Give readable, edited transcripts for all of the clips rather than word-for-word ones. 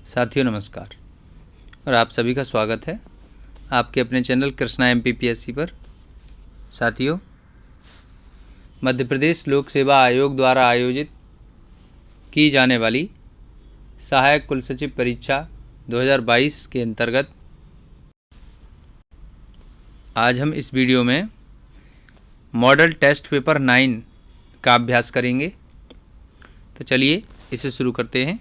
साथियों नमस्कार और आप सभी का स्वागत है आपके अपने चैनल कृष्णा MPPSC पर। साथियों, मध्य प्रदेश लोक सेवा आयोग द्वारा आयोजित की जाने वाली सहायक कुल सचिव परीक्षा 2022 के अंतर्गत आज हम इस वीडियो में मॉडल टेस्ट पेपर 9 का अभ्यास करेंगे। तो चलिए इसे शुरू करते हैं।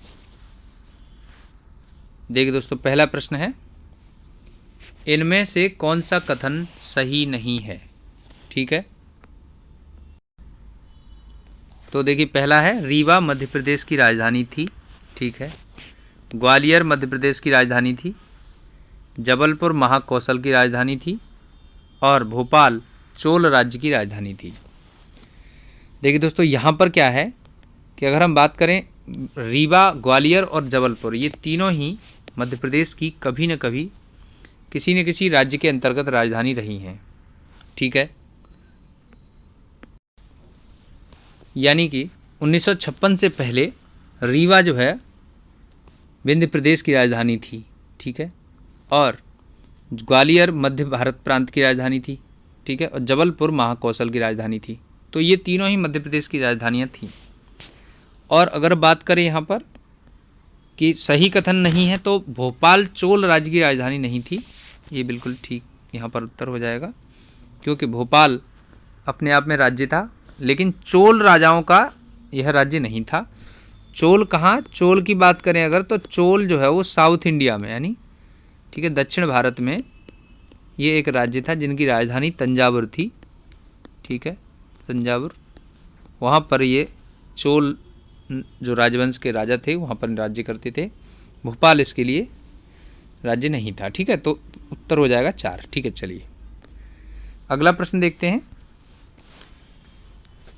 देखिए दोस्तों, पहला प्रश्न है, इनमें से कौन सा कथन सही नहीं है। ठीक है, तो देखिए पहला है, रीवा मध्य प्रदेश की राजधानी थी। ठीक है, ग्वालियर मध्य प्रदेश की राजधानी थी, जबलपुर महाकौशल की राजधानी थी और भोपाल चोल राज्य की राजधानी थी। देखिए दोस्तों, यहाँ पर क्या है कि अगर हम बात करें रीवा, ग्वालियर और जबलपुर, ये तीनों ही मध्य प्रदेश की कभी न कभी किसी न किसी राज्य के अंतर्गत राजधानी रही हैं। ठीक है, यानी कि 1956 से पहले रीवा जो है विंध्य प्रदेश की राजधानी थी। ठीक है, और ग्वालियर मध्य भारत प्रांत की राजधानी थी। ठीक है, और जबलपुर महाकौशल की राजधानी थी। तो ये तीनों ही मध्य प्रदेश की राजधानियाँ थीं। और अगर बात करें यहाँ पर कि सही कथन नहीं है, तो भोपाल चोल राज्य की राजधानी नहीं थी। ये बिल्कुल ठीक यहाँ पर उत्तर हो जाएगा, क्योंकि भोपाल अपने आप में राज्य था, लेकिन चोल राजाओं का यह राज्य नहीं था। चोल कहाँ, चोल की बात करें अगर, तो चोल जो है वो साउथ इंडिया में, यानी ठीक है दक्षिण भारत में ये एक राज्य था जिनकी राजधानी तंजावुर थी। ठीक है, तंजावुर, वहाँ पर ये चोल जो राजवंश के राजा थे वहाँ पर राज्य करते थे। भोपाल इसके लिए राज्य नहीं था। ठीक है, तो उत्तर हो जाएगा 4। ठीक है, चलिए अगला प्रश्न देखते हैं।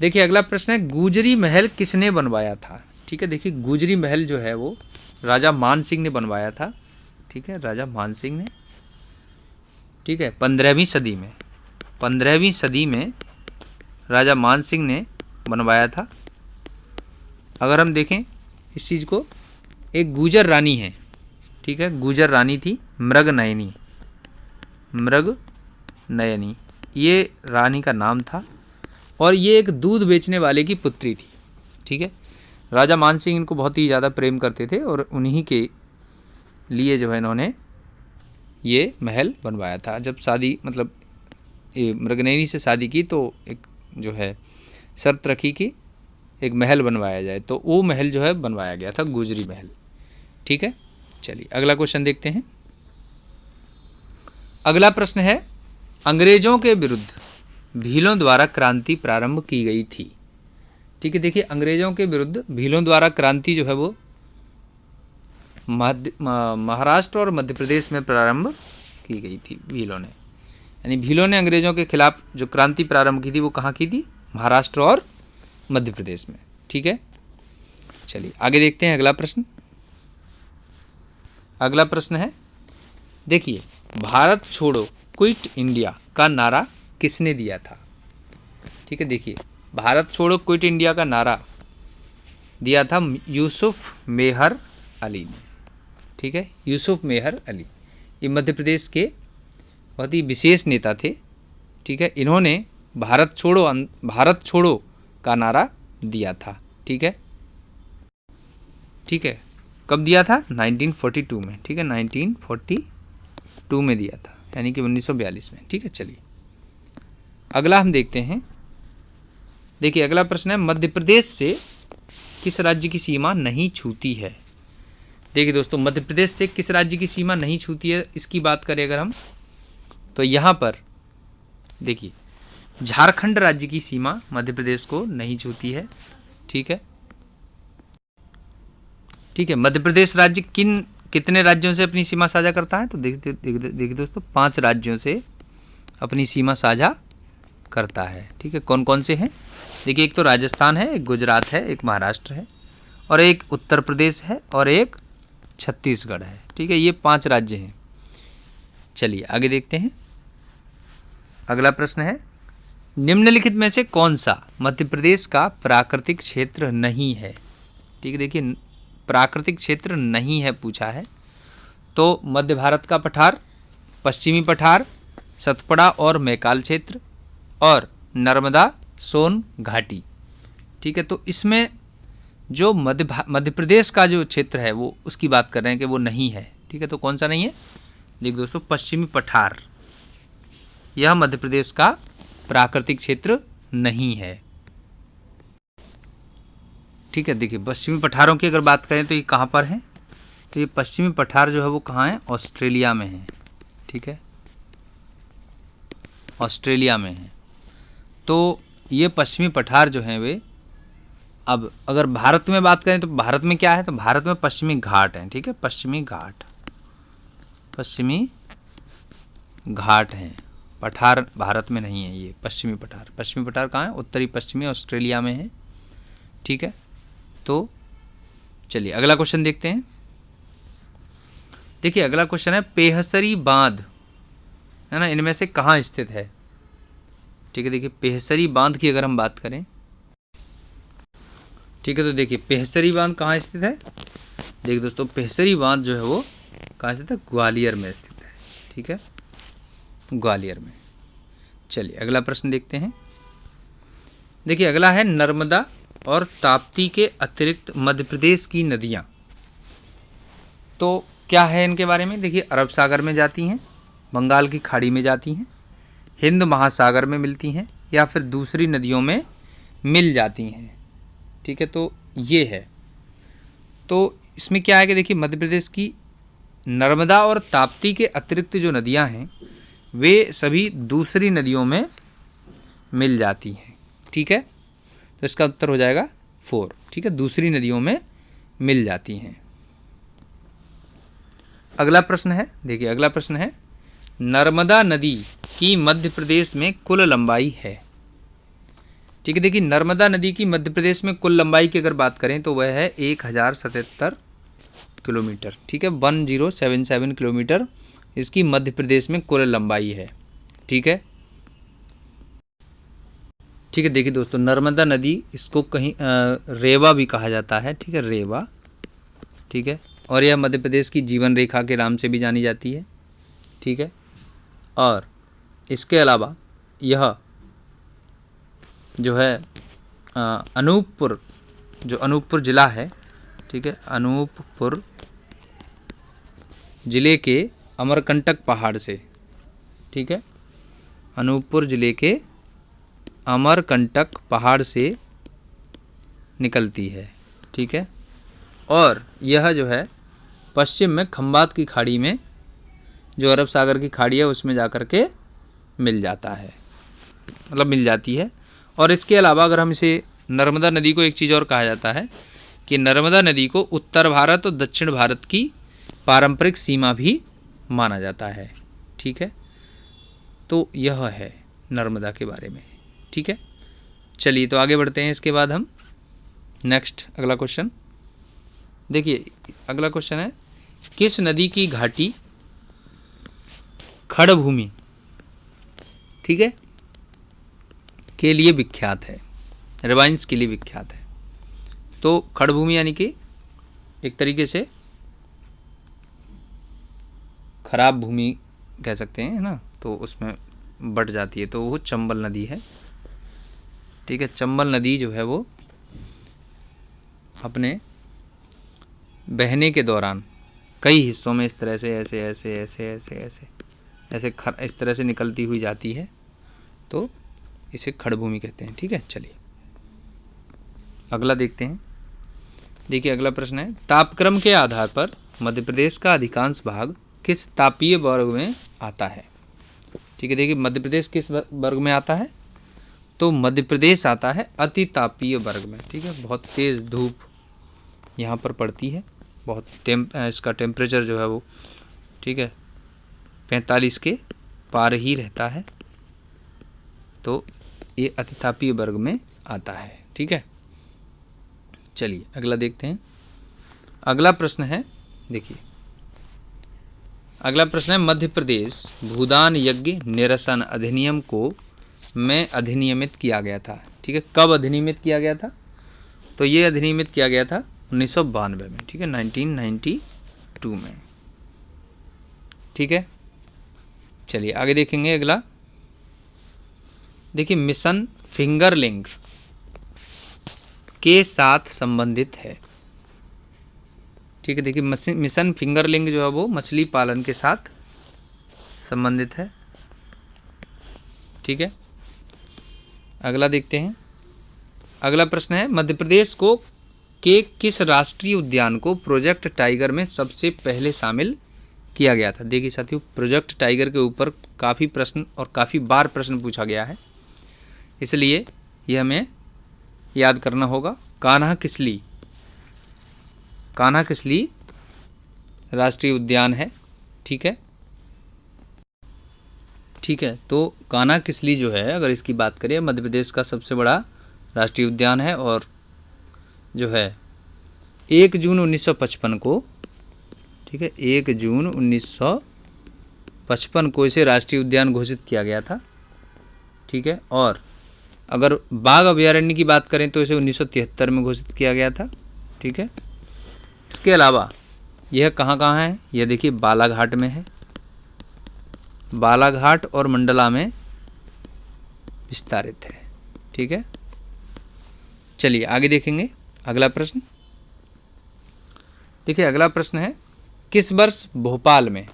देखिए अगला प्रश्न है, गुजरी महल किसने बनवाया था। ठीक है, देखिए गुजरी महल जो है वो राजा मान सिंह ने बनवाया था। ठीक है, राजा मान सिंह ने, ठीक है, 15वीं सदी में, 15वीं सदी में राजा मान सिंह ने बनवाया था। अगर हम देखें इस चीज़ को, एक गुजर रानी है। ठीक है, गुजर रानी थी मृगनयनी, मृगनयनी ये रानी का नाम था, और ये एक दूध बेचने वाले की पुत्री थी। ठीक है, राजा मान सिंह इनको बहुत ही ज़्यादा प्रेम करते थे और उन्हीं के लिए जो है इन्होंने ये महल बनवाया था। जब शादी मतलब ये मृगनयनी से शादी की तो एक जो है शर्त रखी कि एक महल बनवाया जाए, तो वो महल जो है बनवाया गया था, गुजरी महल। ठीक है, चलिए अगला क्वेश्चन देखते हैं। अगला प्रश्न है, अंग्रेजों के विरुद्ध भीलों द्वारा क्रांति प्रारंभ की गई थी। ठीक है, देखिए अंग्रेजों के विरुद्ध भीलों द्वारा क्रांति जो है वो महाराष्ट्र और मध्य प्रदेश में प्रारंभ की गई थी भीलों ने, यानी भीलों ने अंग्रेजों के खिलाफ जो क्रांति प्रारंभ की थी वो कहाँ की थी, महाराष्ट्र और मध्य प्रदेश में। ठीक है, चलिए आगे देखते हैं अगला प्रश्न। अगला प्रश्न है, देखिए भारत छोड़ो क्विट इंडिया का नारा किसने दिया था। ठीक है, देखिए भारत छोड़ो क्विट इंडिया का नारा दिया था यूसुफ मेहर अली ने। ठीक है, यूसुफ मेहर अली ये मध्य प्रदेश के बहुत ही विशेष नेता थे। ठीक है, इन्होंने भारत छोड़ो का नारा दिया था। ठीक है, ठीक है, कब दिया था, 1942 में। ठीक है, 1942 में दिया था, यानी कि 1942 में। ठीक है, चलिए अगला हम देखते हैं। देखिए अगला प्रश्न है, मध्य प्रदेश से किस राज्य की सीमा नहीं छूती है। देखिए दोस्तों, मध्य प्रदेश से किस राज्य की सीमा नहीं छूती है, इसकी बात करें अगर हम, तो यहाँ पर देखिए झारखंड राज्य की सीमा मध्य प्रदेश को नहीं छूती है। ठीक है, ठीक है, मध्य प्रदेश राज्य कितने राज्यों से अपनी सीमा साझा करता है, तो देखिए दोस्तों 5 राज्यों से अपनी सीमा साझा करता है। ठीक है, कौन कौन से हैं, देखिए एक तो राजस्थान है, एक गुजरात है, एक महाराष्ट्र है, और एक उत्तर प्रदेश है, और एक छत्तीसगढ़ है। ठीक है, ये 5 राज्य हैं। चलिए आगे देखते हैं। अगला प्रश्न है, निम्नलिखित में से कौन सा मध्य प्रदेश का प्राकृतिक क्षेत्र नहीं है। ठीक है, देखिए प्राकृतिक क्षेत्र नहीं है पूछा है तो मध्य भारत का पठार, पश्चिमी पठार, सतपड़ा और मैकाल क्षेत्र और नर्मदा सोन घाटी। ठीक है, तो इसमें जो मध्य प्रदेश का जो क्षेत्र है वो उसकी बात कर रहे हैं कि वो नहीं है। ठीक है, तो कौन सा नहीं है? देखिए दोस्तों, पश्चिमी पठार, यह मध्य प्रदेश का प्राकृतिक क्षेत्र नहीं है। ठीक है, देखिए पश्चिमी पठारों की अगर बात करें तो ये कहाँ पर है? तो ये पश्चिमी पठार जो है वो कहाँ है? ऑस्ट्रेलिया में है। ठीक है, ऑस्ट्रेलिया में है। तो ये पश्चिमी पठार जो हैं वे, अब अगर भारत में बात करें तो भारत में क्या है? तो भारत में पश्चिमी घाट हैं। ठीक है, पश्चिमी घाट, पश्चिमी घाट हैं, पठार भारत में नहीं है। ये पश्चिमी पठार, पश्चिमी पठार कहाँ है? उत्तरी पश्चिमी ऑस्ट्रेलिया में है। ठीक है, तो चलिए अगला क्वेश्चन देखते हैं। देखिए अगला क्वेश्चन है पेहसरी बांध, है ना, इनमें से कहाँ स्थित है? ठीक है, देखिए पेहसरी बांध की अगर हम बात करें, ठीक है, तो देखिए पेहसरी बांध कहाँ स्थित है? देखिए दोस्तों, पेहसरी बांध जो है वो कहाँ स्थित है? ग्वालियर में स्थित है। ठीक है, ग्वालियर में। चलिए अगला प्रश्न देखते हैं। देखिए अगला है नर्मदा और ताप्ती के अतिरिक्त मध्य प्रदेश की नदियाँ, तो क्या है इनके बारे में? देखिए अरब सागर में जाती हैं, बंगाल की खाड़ी में जाती हैं, हिंद महासागर में मिलती हैं या फिर दूसरी नदियों में मिल जाती हैं। ठीक है, तो ये है। तो इसमें क्या है कि देखिए मध्य प्रदेश की नर्मदा और ताप्ती के अतिरिक्त जो नदियां हैं वे सभी दूसरी नदियों में मिल जाती हैं। ठीक है, तो इसका उत्तर हो जाएगा 4। ठीक है, दूसरी नदियों में मिल जाती हैं। अगला प्रश्न है, देखिए अगला प्रश्न है नर्मदा नदी की मध्य प्रदेश में कुल लंबाई है। ठीक है, देखिए नर्मदा नदी की मध्य प्रदेश में कुल लंबाई की अगर बात करें तो वह है 1077 किलोमीटर। ठीक है, 1077 किलोमीटर इसकी मध्य प्रदेश में कुल लंबाई है। ठीक है, ठीक है, देखिए दोस्तों नर्मदा नदी, इसको कहीं रेवा भी कहा जाता है। ठीक है, रेवा। ठीक है, और यह मध्य प्रदेश की जीवन रेखा के नाम से भी जानी जाती है। ठीक है, और इसके अलावा यह जो है अनूपपुर, जो अनूपपुर ज़िला है, ठीक है, अनूपपुर ज़िले के अमरकंटक पहाड़ से, ठीक है, अनूपपुर ज़िले के अमरकंटक पहाड़ से निकलती है। ठीक है, और यह जो है पश्चिम में खंबात की खाड़ी में, जो अरब सागर की खाड़ी है, उसमें जाकर के मिल जाता है, मतलब मिल जाती है। और इसके अलावा अगर हम इसे नर्मदा नदी को एक चीज़ और कहा जाता है कि नर्मदा नदी को उत्तर भारत और दक्षिण भारत की पारंपरिक सीमा भी माना जाता है। ठीक है, तो यह है नर्मदा के बारे में। ठीक है, चलिए तो आगे बढ़ते हैं। इसके बाद हम नेक्स्ट अगला क्वेश्चन देखिए, अगला क्वेश्चन है किस नदी की घाटी खड़भूमि, ठीक है, के लिए विख्यात है? रिवाइंस के लिए विख्यात है। तो खड़भूमि यानी कि एक तरीके से खराब भूमि कह सकते हैं, है ना, तो उसमें बट जाती है, तो वो चंबल नदी है। ठीक है, चंबल नदी जो है वो अपने बहने के दौरान कई हिस्सों में इस तरह से ऐसे ऐसे ऐसे ऐसे ऐसे ऐसे इस तरह से निकलती हुई जाती है, तो इसे खड़भूमि कहते हैं। ठीक है, चलिए अगला देखते हैं। देखिए अगला प्रश्न है तापक्रम के आधार पर मध्य प्रदेश का अधिकांश भाग किस तापीय वर्ग में आता है? ठीक है, देखिए मध्य प्रदेश किस वर्ग में आता है? तो मध्य प्रदेश आता है अति तापीय वर्ग में। ठीक है, बहुत तेज़ धूप यहाँ पर पड़ती है, बहुत इसका टेम्परेचर जो है वो, ठीक है, 45 के पार ही रहता है, तो ये अति तापीय वर्ग में आता है। ठीक है, चलिए अगला देखते हैं। अगला प्रश्न है, देखिए अगला प्रश्न है मध्य प्रदेश भूदान यज्ञ निरसन अधिनियम को में अधिनियमित किया गया था। ठीक है, कब अधिनियमित किया गया था? तो ये अधिनियमित किया गया था 1992 में, ठीक है, 1992 में, ठीक है। चलिए आगे देखेंगे अगला। देखिए मिशन फिंगरलिंग के साथ संबंधित है, ठीक है। देखिए मिशन फिंगरलिंग जो है वो मछली पालन के साथ संबंधित है, ठीक है। अगला देखते हैं। अगला प्रश्न है मध्य प्रदेश को के किस राष्ट्रीय उद्यान को प्रोजेक्ट टाइगर में सबसे पहले शामिल किया गया था। देखिए साथियों, प्रोजेक्ट टाइगर के ऊपर काफ़ी प्रश्न और काफ़ी बार प्रश्न पूछा गया है, इसलिए ये हमें याद करना होगा। कान्हा किसली राष्ट्रीय उद्यान है, ठीक है, ठीक है। तो कान्हा किसली जो है, अगर इसकी बात करें, मध्य प्रदेश का सबसे बड़ा राष्ट्रीय उद्यान है और जो है 1 जून 1955 को, ठीक है, 1 जून 1955 को इसे राष्ट्रीय उद्यान घोषित किया गया था, ठीक है। और अगर बाघ अभयारण्य की बात करें तो इसे 1973 में घोषित किया गया था, ठीक है। इसके अलावा यह कहाँ है, यह देखिए बालाघाट में है, बालाघाट और मंडला में विस्तारित है, ठीक है। चलिए आगे देखेंगे अगला प्रश्न। देखिए अगला प्रश्न है किस वर्ष भोपाल में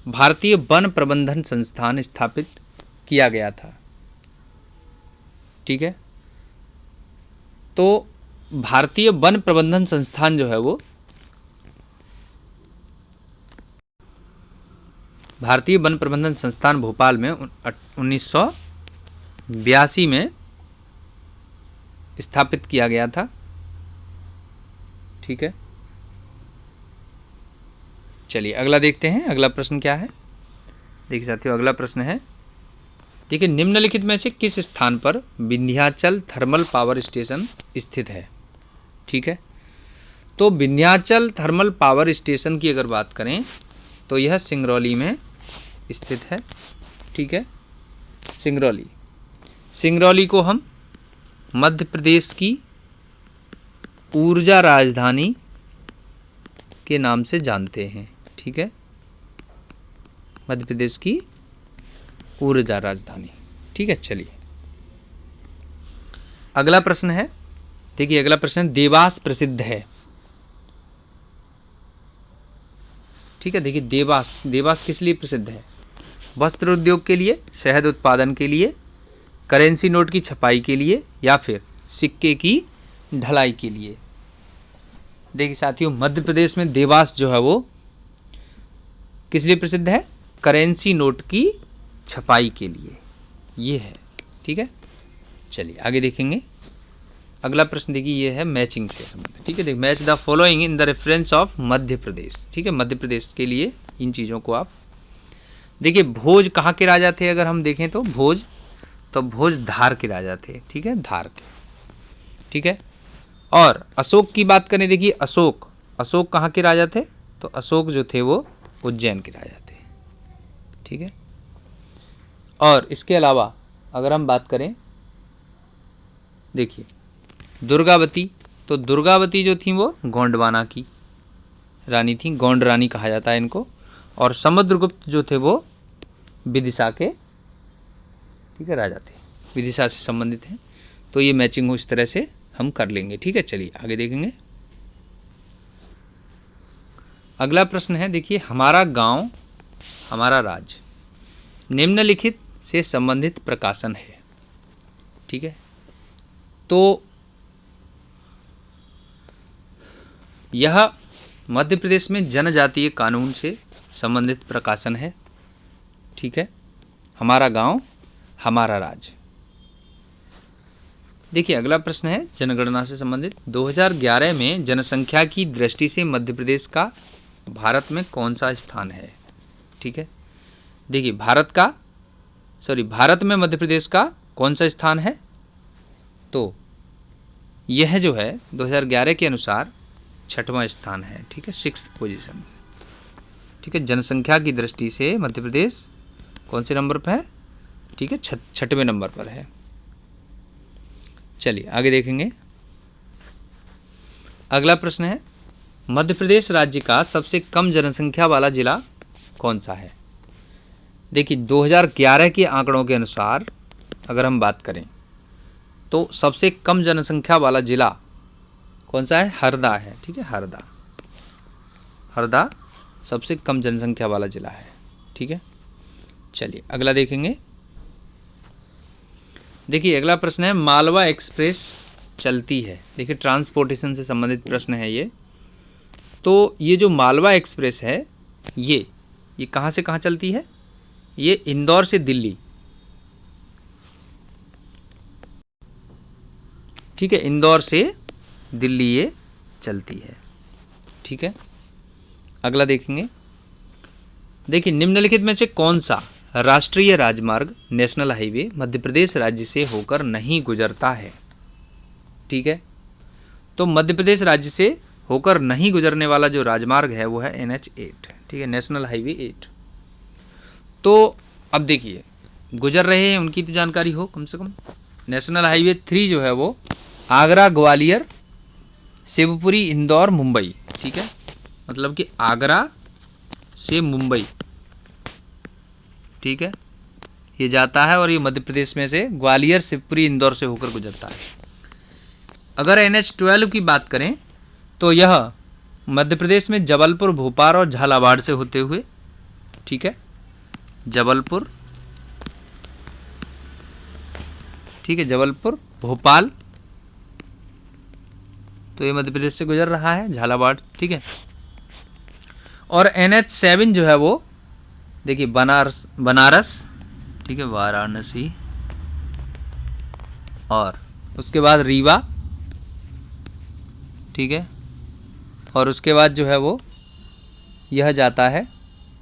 भारतीय वन प्रबंधन संस्थान स्थापित किया गया था, ठीक है। तो भारतीय वन प्रबंधन संस्थान जो है वो भारतीय वन प्रबंधन संस्थान भोपाल में 1982 में स्थापित किया गया था, ठीक है। चलिए अगला देखते हैं, अगला प्रश्न क्या है। देखिए साथियों अगला प्रश्न है, देखिए निम्नलिखित में से किस स्थान पर विंध्याचल थर्मल पावर स्टेशन स्थित है, ठीक है। तो विंध्याचल थर्मल पावर स्टेशन की अगर बात करें तो यह सिंगरौली में स्थित है, ठीक है। सिंगरौली को हम मध्य प्रदेश की ऊर्जा राजधानी के नाम से जानते हैं, ठीक है, मध्य प्रदेश की ऊर्जा राजधानी, ठीक है। चलिए अगला प्रश्न है, देखिए अगला प्रश्न देवास प्रसिद्ध है, ठीक है। देखिए देवास किस लिए प्रसिद्ध है, वस्त्र उद्योग के लिए, शहद उत्पादन के लिए, करेंसी नोट की छपाई के लिए, या फिर सिक्के की ढलाई के लिए। देखिए साथियों मध्य प्रदेश में देवास जो है वो किस लिए प्रसिद्ध है, करेंसी नोट की छपाई के लिए, ये है, ठीक है। चलिए आगे देखेंगे अगला प्रश्न। देखिए ये है मैचिंग से संबंधित, ठीक है। देखिए match the following in the reference of Madhya Pradesh, ठीक है। मध्य प्रदेश के लिए इन चीज़ों को आप देखिए। भोज कहाँ के राजा थे, अगर हम देखें तो भोज धार के राजा थे, ठीक है, धार के, ठीक है। और अशोक की बात करें, देखिए अशोक कहाँ के राजा थे, तो अशोक जो थे वो उज्जैन के राजा थे, ठीक है। और इसके अलावा अगर हम बात करें, देखिए दुर्गावती, तो दुर्गावती जो थी वो गोंडवाना की रानी थी, गोंड रानी कहा जाता है इनको। और समुद्रगुप्त जो थे वो विदिशा के, ठीक है, राजा थे, विदिशा से संबंधित हैं। तो ये मैचिंग हो इस तरह से हम कर लेंगे, ठीक है। चलिए आगे देखेंगे अगला प्रश्न है, देखिए हमारा गांव हमारा राज्य निम्नलिखित से संबंधित प्रकाशन है, ठीक है। तो यह मध्य प्रदेश में जनजातीय कानून से संबंधित प्रकाशन है, ठीक है। हमारा गांव हमारा राज्य। देखिए अगला प्रश्न है जनगणना से संबंधित। 2011 में जनसंख्या की दृष्टि से मध्य प्रदेश का भारत में कौन सा स्थान है, ठीक है। देखिए भारत में मध्य प्रदेश का कौन सा स्थान है, तो यह जो है 2011 के अनुसार 6वां स्थान है, ठीक है, 6th पोजीशन, ठीक है। जनसंख्या की दृष्टि से मध्य प्रदेश कौन से नंबर पर है, ठीक है, 6वें नंबर पर है। चलिए आगे देखेंगे अगला प्रश्न है, मध्य प्रदेश राज्य का सबसे कम जनसंख्या वाला जिला कौन सा है? देखिए 2011 के आंकड़ों के अनुसार अगर हम बात करें तो सबसे कम जनसंख्या वाला जिला कौन सा है? हरदा है। ठीक है, हरदा सबसे कम जनसंख्या वाला जिला है। ठीक है, चलिए अगला देखेंगे। देखिए अगला प्रश्न है, मालवा एक्सप्रेस चलती है। देखिए ट्रांसपोर्टेशन से संबंधित प्रश्न है ये। तो ये जो मालवा एक्सप्रेस है ये कहाँ से कहाँ चलती है? ये इंदौर से दिल्ली। ठीक है, इंदौर से दिल्ली ये चलती है। ठीक है, अगला देखेंगे। देखिए निम्नलिखित में से कौन सा राष्ट्रीय राजमार्ग नेशनल हाईवे मध्य प्रदेश राज्य से होकर नहीं गुजरता है? ठीक है, तो मध्य प्रदेश राज्य से होकर नहीं गुजरने वाला जो राजमार्ग है वो है NH8। ठीक है, नेशनल हाईवे 8। तो अब देखिए गुजर रहे हैं उनकी तो जानकारी हो कम से कम। नेशनल हाईवे 3 जो है वो आगरा, ग्वालियर, शिवपुरी, इंदौर, मुंबई। ठीक है, मतलब कि आगरा से मुंबई, ठीक है, ये जाता है और ये मध्य प्रदेश में से ग्वालियर, शिवपुरी, इंदौर से होकर गुजरता है। अगर NH12 की बात करें तो यह मध्य प्रदेश में जबलपुर, भोपाल और झालावाड़ से होते हुए, ठीक है, जबलपुर, ठीक है, जबलपुर, भोपाल, तो ये मध्य प्रदेश से गुजर रहा है, झालावाड़। ठीक है, और NH7 जो है वो देखिए बनारस, ठीक है, वाराणसी, और उसके बाद रीवा, ठीक है, और उसके बाद जो है वो यह जाता है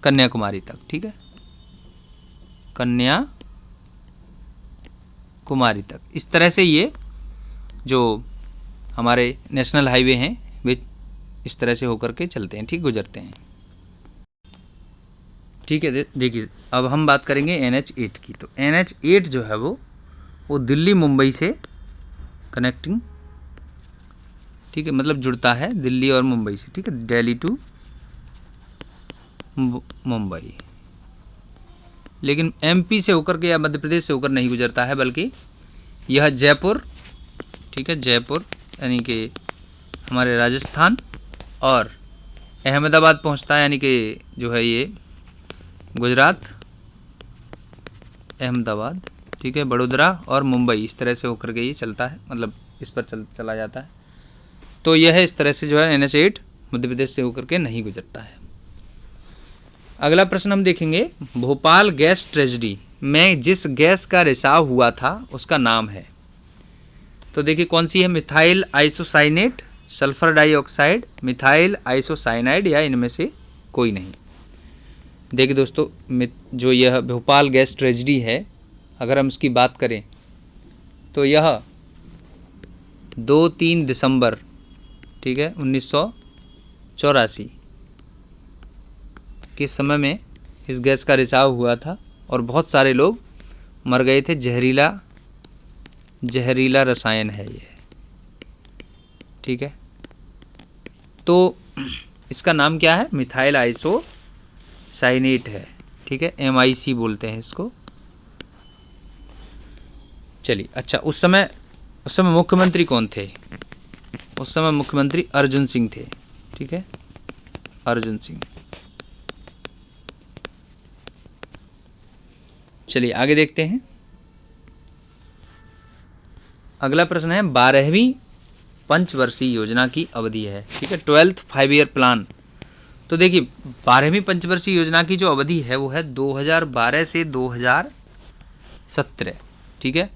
कन्याकुमारी तक। ठीक है, कन्याकुमारी तक। इस तरह से ये जो हमारे नेशनल हाईवे हैं वे इस तरह से होकर के चलते हैं, ठीक, गुजरते हैं। ठीक है, देखिए अब हम बात करेंगे NH8 की। तो NH8 जो है वो दिल्ली मुंबई से कनेक्टिंग, ठीक है, मतलब जुड़ता है दिल्ली और मुंबई से। ठीक है, दिल्ली टू मुंबई, लेकिन MP से होकर के या मध्य प्रदेश से होकर नहीं गुजरता है, बल्कि यह जयपुर, ठीक है, जयपुर यानी कि हमारे राजस्थान, और अहमदाबाद पहुंचता है, यानी कि जो है ये गुजरात, अहमदाबाद, ठीक है, बड़ोदरा और मुंबई, इस तरह से होकर के ये चलता है, मतलब इस पर चला जाता है। तो यह है इस तरह से जो है NH8 मध्य प्रदेश से होकर के नहीं गुजरता है। अगला प्रश्न हम देखेंगे, भोपाल गैस ट्रेजेडी में जिस गैस का रिसाव हुआ था उसका नाम है। तो देखिए कौन सी है? Methyl isocyanate, sulphur dioxide, methyl isocyanide, या इनमें से कोई नहीं। देखिए दोस्तों, जो यह भोपाल गैस ट्रेजेडी है, अगर हम इसकी बात करें तो यह 2-3 दिसंबर, ठीक है, 1984 के समय में इस गैस का रिसाव हुआ था और बहुत सारे लोग मर गए थे। जहरीला रसायन है ये, ठीक है। तो इसका नाम क्या है? मिथाइल आइसोसाइनेट है, ठीक है, MIC बोलते हैं इसको। चलिए, अच्छा, उस समय मुख्यमंत्री कौन थे? उस समय मुख्यमंत्री अर्जुन सिंह थे, ठीक है, अर्जुन सिंह। चलिए आगे देखते हैं। अगला प्रश्न है, 12वीं पंचवर्षीय योजना की अवधि है, ठीक है, 12th 5-year प्लान। तो देखिए 12वीं पंचवर्षीय योजना की जो अवधि है वो है 2012 से 2017, ठीक है,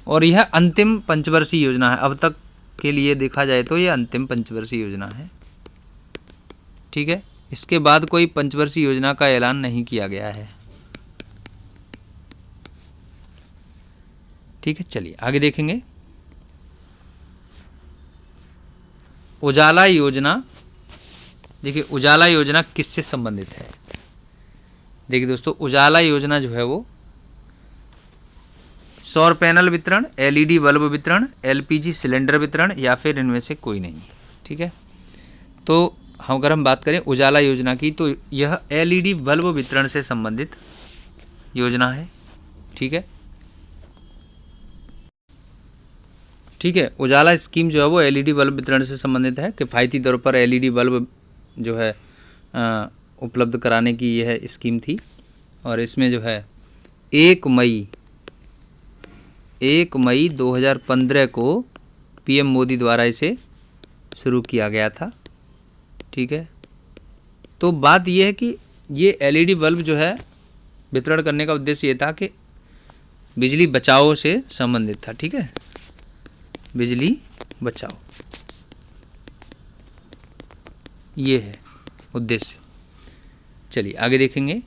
और यह अंतिम पंचवर्षीय योजना है। अब तक के लिए देखा जाए तो यह अंतिम पंचवर्षीय योजना है, ठीक है। इसके बाद कोई पंचवर्षीय योजना का ऐलान नहीं किया गया है, ठीक है। चलिए आगे देखेंगे। उजाला योजना, देखिए उजाला योजना किससे संबंधित है? देखिए दोस्तों, उजाला योजना जो है वो सौर पैनल वितरण, LED बल्ब वितरण, LPG सिलेंडर वितरण, या फिर इनमें से कोई नहीं, ठीक है। तो अगर हम बात करें उजाला योजना की, तो यह एलईडी बल्ब वितरण से संबंधित योजना है। ठीक है, ठीक है। उजाला स्कीम जो है वो एलईडी बल्ब वितरण से संबंधित है। किफ़ायती तौर पर एलईडी बल्ब जो है उपलब्ध कराने की यह स्कीम थी। और इसमें जो है 1 मई 2015 को पीएम मोदी द्वारा इसे शुरू किया गया था। ठीक है, तो बात यह है कि ये एलईडी बल्ब जो है वितरण करने का उद्देश्य ये था कि बिजली बचाओ से संबंधित था। ठीक है, बिजली बचाओ, ये है उद्देश्य। चलिए आगे देखेंगे।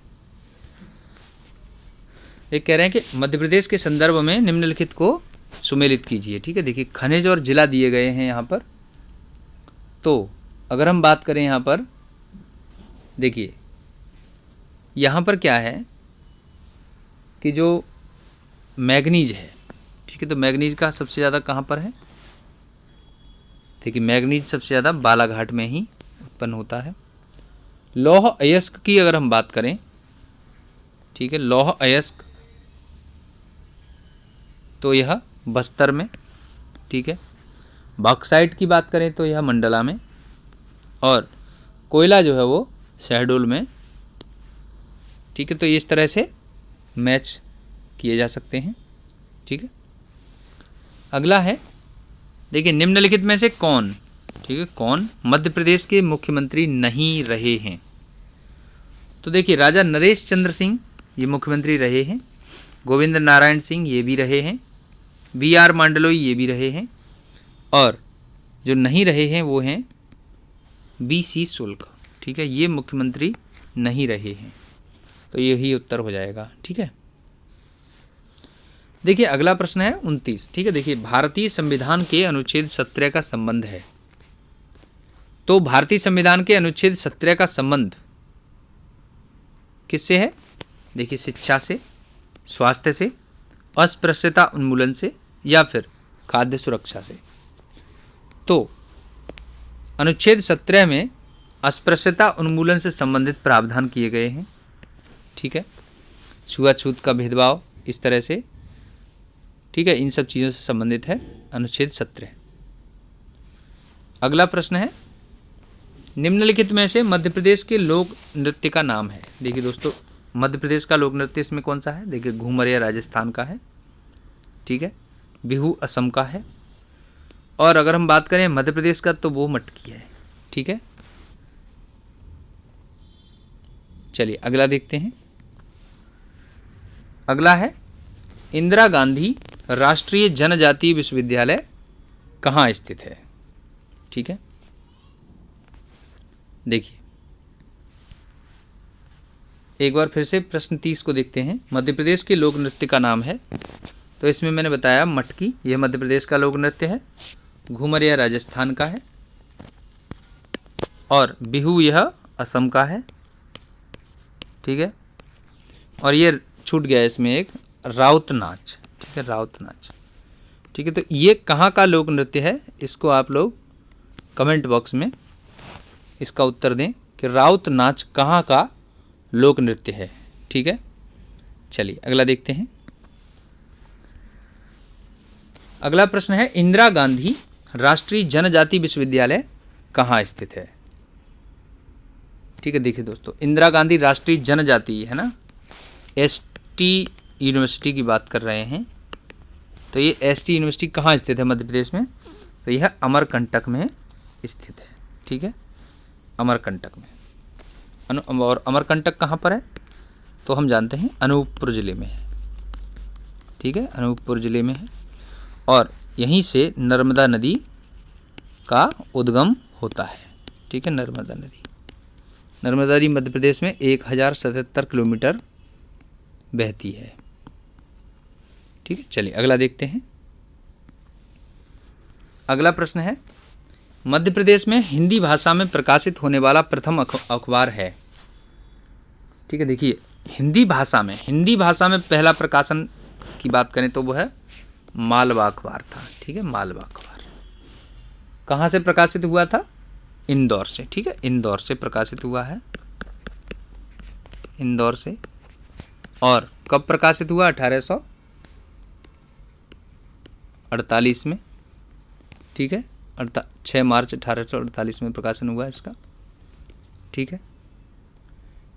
एक कह रहे हैं कि मध्य प्रदेश के संदर्भ में निम्नलिखित को सुमेलित कीजिए। ठीक है, देखिए खनिज और जिला दिए गए हैं यहाँ पर। तो अगर हम बात करें यहाँ पर, देखिए यहाँ पर क्या है कि जो मैग्नीज है, ठीक है, तो मैग्नीज का सबसे ज़्यादा कहाँ पर है? देखिए मैग्नीज सबसे ज़्यादा बालाघाट में ही उत्पन्न होता है। लौह अयस्क की अगर हम बात करें, ठीक है, लौह अयस्क तो यह बस्तर में। ठीक है, बॉक्साइट की बात करें तो यह मंडला में, और कोयला जो है वो शहडोल में। ठीक है, तो इस तरह से मैच किए जा सकते हैं। ठीक है, अगला है, देखिए निम्नलिखित में से कौन, ठीक है, कौन मध्य प्रदेश के मुख्यमंत्री नहीं रहे हैं? तो देखिए राजा नरेश चंद्र सिंह ये मुख्यमंत्री रहे हैं, गोविंद नारायण सिंह ये भी रहे हैं, BR मांडलोई ये भी रहे हैं, और जो नहीं रहे हैं वो हैं BC शुल्क। ठीक है, ये मुख्यमंत्री नहीं रहे हैं, तो यही उत्तर हो जाएगा। ठीक है, देखिए अगला प्रश्न है 29। ठीक है, देखिए भारतीय संविधान के अनुच्छेद 17 का संबंध है। तो भारतीय संविधान के अनुच्छेद 17 का संबंध किससे है? देखिए शिक्षा से, स्वास्थ्य से, अस्पृश्यता उन्मूलन से, या फिर खाद्य सुरक्षा से। तो अनुच्छेद 17 में अस्पृश्यता उन्मूलन से संबंधित प्रावधान किए गए हैं। ठीक है, छुआछूत का भेदभाव इस तरह से, ठीक है, इन सब चीज़ों से संबंधित है अनुच्छेद 17। अगला प्रश्न है, निम्नलिखित में से मध्य प्रदेश के लोक नृत्य का नाम है। देखिए दोस्तों, मध्य प्रदेश का लोक नृत्य इसमें कौन सा है? देखिए घूमरिया राजस्थान का है। ठीक है, बिहू असम का है, और अगर हम बात करें मध्य प्रदेश का तो वो मटकी है। ठीक है, चलिए अगला देखते हैं। अगला है, इंदिरा गांधी राष्ट्रीय जनजातीय विश्वविद्यालय कहाँ स्थित है? ठीक है, देखिए एक बार फिर से प्रश्न 30 को देखते हैं। मध्य प्रदेश के लोक नृत्य का नाम है, तो इसमें मैंने बताया मटकी यह मध्य प्रदेश का लोक नृत्य है, घूमरिया राजस्थान का है, और बिहू यह असम का है। ठीक है, और ये छूट गया इसमें एक राउत नाच। ठीक है, राउत नाच। ठीक है, तो ये कहाँ का लोक नृत्य है? इसको आप लोग कमेंट बॉक्स में इसका उत्तर दें कि राउत नाच कहाँ का लोक नृत्य है। ठीक है, चलिए अगला देखते हैं। अगला प्रश्न है, इंदिरा गांधी राष्ट्रीय जनजाति विश्वविद्यालय कहाँ स्थित है? ठीक है, देखिए दोस्तों, इंदिरा गांधी राष्ट्रीय जनजाति है ना, ST यूनिवर्सिटी की बात कर रहे हैं। तो ये ST यूनिवर्सिटी कहाँ स्थित है मध्य प्रदेश में? तो यह अमरकंटक में स्थित है। ठीक है, अमरकंटक में। और अमरकंटक कहाँ पर है? तो हम जानते हैं अनूपपुर ज़िले में है। ठीक है, अनूपपुर ज़िले में है, और यहीं से नर्मदा नदी का उद्गम होता है। ठीक है, नर्मदा नदी मध्य प्रदेश में 1077 किलोमीटर बहती है। ठीक है, चलिए अगला देखते हैं। अगला प्रश्न है, मध्य प्रदेश में हिंदी भाषा में प्रकाशित होने वाला प्रथम अखबार है। ठीक है, देखिए हिंदी भाषा में पहला प्रकाशन की बात करें तो वो है मालवा अखबार था। ठीक है, मालवा अखबार कहाँ से प्रकाशित हुआ था? इंदौर से। ठीक है, इंदौर से प्रकाशित हुआ है, इंदौर से। और कब प्रकाशित हुआ? 1848 में। ठीक है, 6 मार्च 1848 में प्रकाशन हुआ इसका। ठीक है,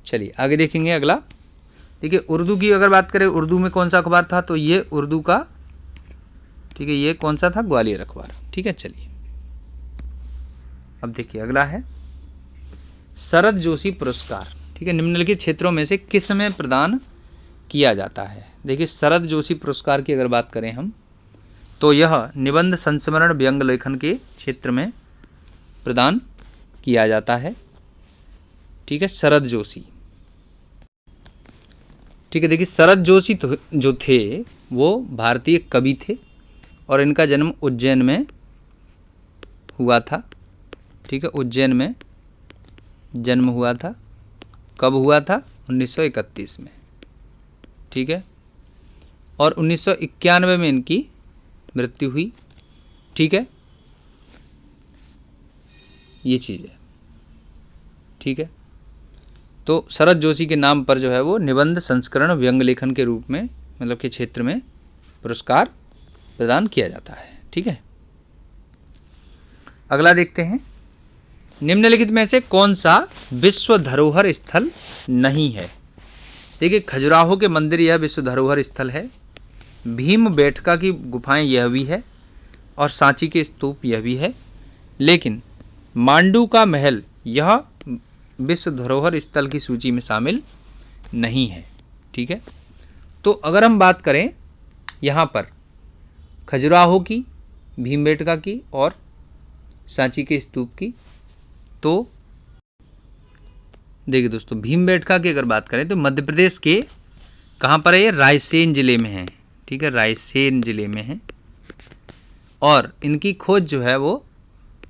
चलिए आगे देखेंगे अगला। देखिए उर्दू की अगर बात करें, उर्दू में कौन सा अखबार था? तो ये उर्दू का, ठीक है, ये कौन सा था? ग्वालियर अखबार। ठीक है, चलिए अब देखिए अगला है शरद जोशी पुरस्कार। ठीक है, निम्नलिखित क्षेत्रों में से किस में प्रदान किया जाता है? देखिए शरद जोशी पुरस्कार की अगर बात करें हम, तो यह निबंध, संस्मरण, व्यंग लेखन के क्षेत्र में प्रदान किया जाता है। ठीक है, शरद जोशी। ठीक है, देखिए शरद जोशी जो थे वो भारतीय कवि थे और इनका जन्म उज्जैन में हुआ था। ठीक है, उज्जैन में जन्म हुआ था। कब हुआ था? 1931 में। ठीक है, और 1991 में इनकी मृत्यु हुई। ठीक है, ये चीज़ है। ठीक है, तो शरद जोशी के नाम पर जो है वो निबंध, संस्करण, व्यंग लेखन के रूप में मतलब के क्षेत्र में पुरस्कार प्रदान किया जाता है। ठीक है, अगला देखते हैं। निम्नलिखित में से कौन सा विश्व धरोहर स्थल नहीं है? देखिए खजुराहो के मंदिर यह विश्व धरोहर स्थल है, भीमबेटका की गुफाएं यह भी है, और सांची के स्तूप यह भी है, लेकिन मांडू का महल यह विश्व धरोहर स्थल की सूची में शामिल नहीं है। ठीक है, तो अगर हम बात करें यहाँ पर खजुराहो की, भीमबेटका की और सांची के स्तूप की, तो देखिए दोस्तों भीमबेटका की अगर बात करें तो मध्य प्रदेश के कहाँ पर है? ये रायसेन जिले में है। ठीक है, रायसेन जिले में है, और इनकी खोज जो है वो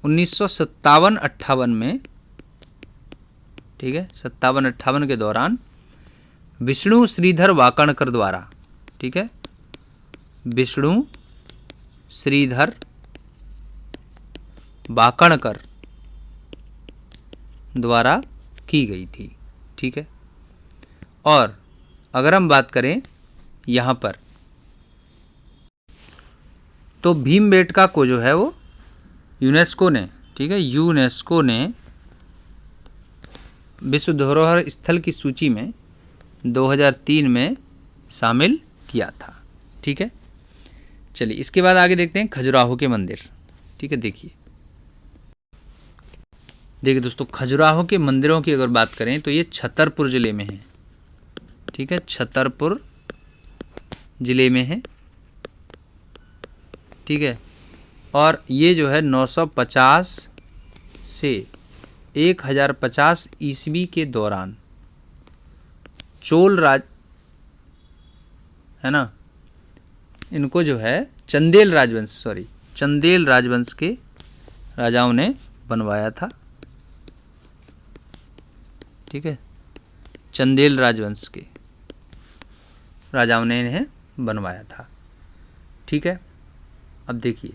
1957-58 में, ठीक है, 57-58 के दौरान विष्णु श्रीधर वाकणकर द्वारा, ठीक है, विष्णु श्रीधर वाकणकर द्वारा की गई थी। ठीक है, और अगर हम बात करें यहाँ पर तो भीमबेटका को जो है वो यूनेस्को ने, ठीक है, यूनेस्को ने विश्व धरोहर स्थल की सूची में 2003 में शामिल किया था। ठीक है, चलिए इसके बाद आगे देखते हैं खजुराहो के मंदिर। ठीक है, देखिए दोस्तों खजुराहो के मंदिरों की अगर बात करें तो ये छतरपुर ज़िले में है। ठीक है, छतरपुर ज़िले में है। ठीक है, और ये जो है 950 से 1050 ईस्वी के दौरान चोल राज, है ना, इनको जो है चंदेल राजवंश के राजाओं ने बनवाया था। ठीक है, चंदेल राजवंश के राजाओं ने इन्हें बनवाया था। ठीक है, अब देखिए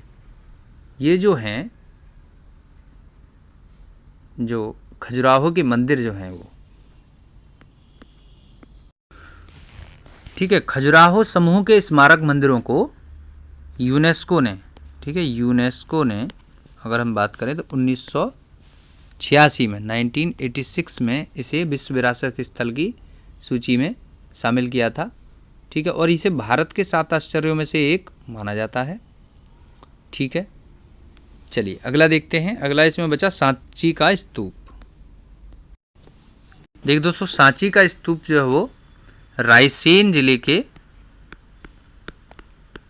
ये जो हैं, जो खजुराहो के मंदिर जो हैं वो, ठीक है, खजुराहो समूह के स्मारक मंदिरों को यूनेस्को ने, ठीक है, यूनेस्को ने अगर हम बात करें तो 1986 में 1986 में इसे विश्व विरासत स्थल की सूची में शामिल किया था। ठीक है, और इसे भारत के 7 आश्चर्यों में से एक माना जाता है। ठीक है, चलिए अगला देखते हैं। अगला इसमें बचा सांची का स्तूप। देखिए दोस्तों सांची का स्तूप जो है वो रायसेन जिले के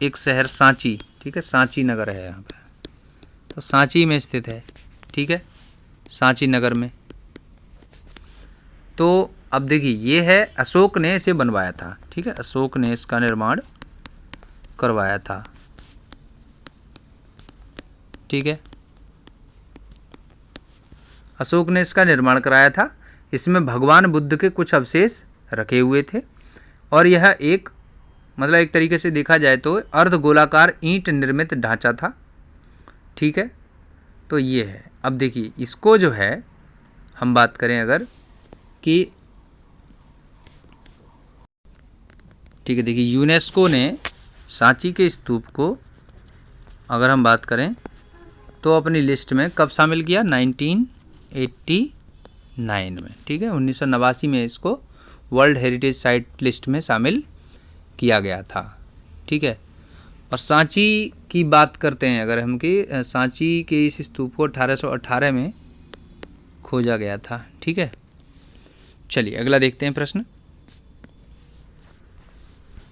एक शहर सांची, ठीक है, सांची नगर है यहाँ पर, तो सांची में स्थित है। ठीक है, सांची नगर में। तो अब देखिए ये है, अशोक ने इसे बनवाया था। ठीक है, अशोक ने इसका निर्माण करवाया था। ठीक है, अशोक ने इसका निर्माण कराया था। इसमें भगवान बुद्ध के कुछ अवशेष रखे हुए थे, और यह एक मतलब एक तरीके से देखा जाए तो अर्धगोलाकार ईंट निर्मित ढांचा था। ठीक है, तो ये है। अब देखिए इसको जो है हम बात करें अगर कि ठीक है, देखिए यूनेस्को ने सांची के स्तूप को अगर हम बात करें तो अपनी लिस्ट में कब शामिल किया, 1989 में। ठीक है, 1989 में इसको वर्ल्ड हेरिटेज साइट लिस्ट में शामिल किया गया था। ठीक है, और सांची की बात करते हैं अगर हम कि सांची के इस स्तूप को 1818 में खोजा गया था। ठीक है, चलिए अगला देखते हैं प्रश्न।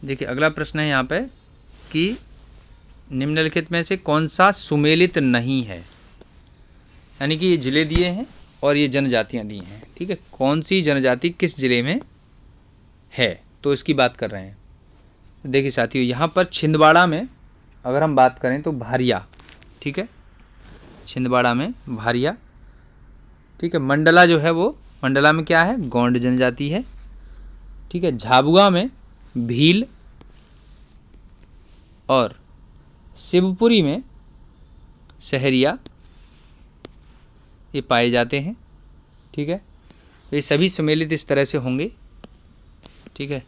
देखिए अगला प्रश्न है यहाँ पे कि निम्नलिखित में से कौन सा सुमेलित नहीं है, यानी कि ये जिले दिए हैं और ये जनजातियाँ दी हैं। ठीक है, कौन सी जनजाति किस जिले में है, तो इसकी बात कर रहे हैं। देखिए साथियों, यहाँ पर छिंदवाड़ा में अगर हम बात करें तो भारिया। ठीक है, छिंदवाड़ा में भारिया। ठीक है, मंडला जो है वो, मंडला में क्या है, गोंड जनजाति है। ठीक है, झाबुआ में भील और शिवपुरी में सहरिया ये पाए जाते हैं। ठीक है, तो ये सभी सुमेलित इस तरह से होंगे। ठीक है,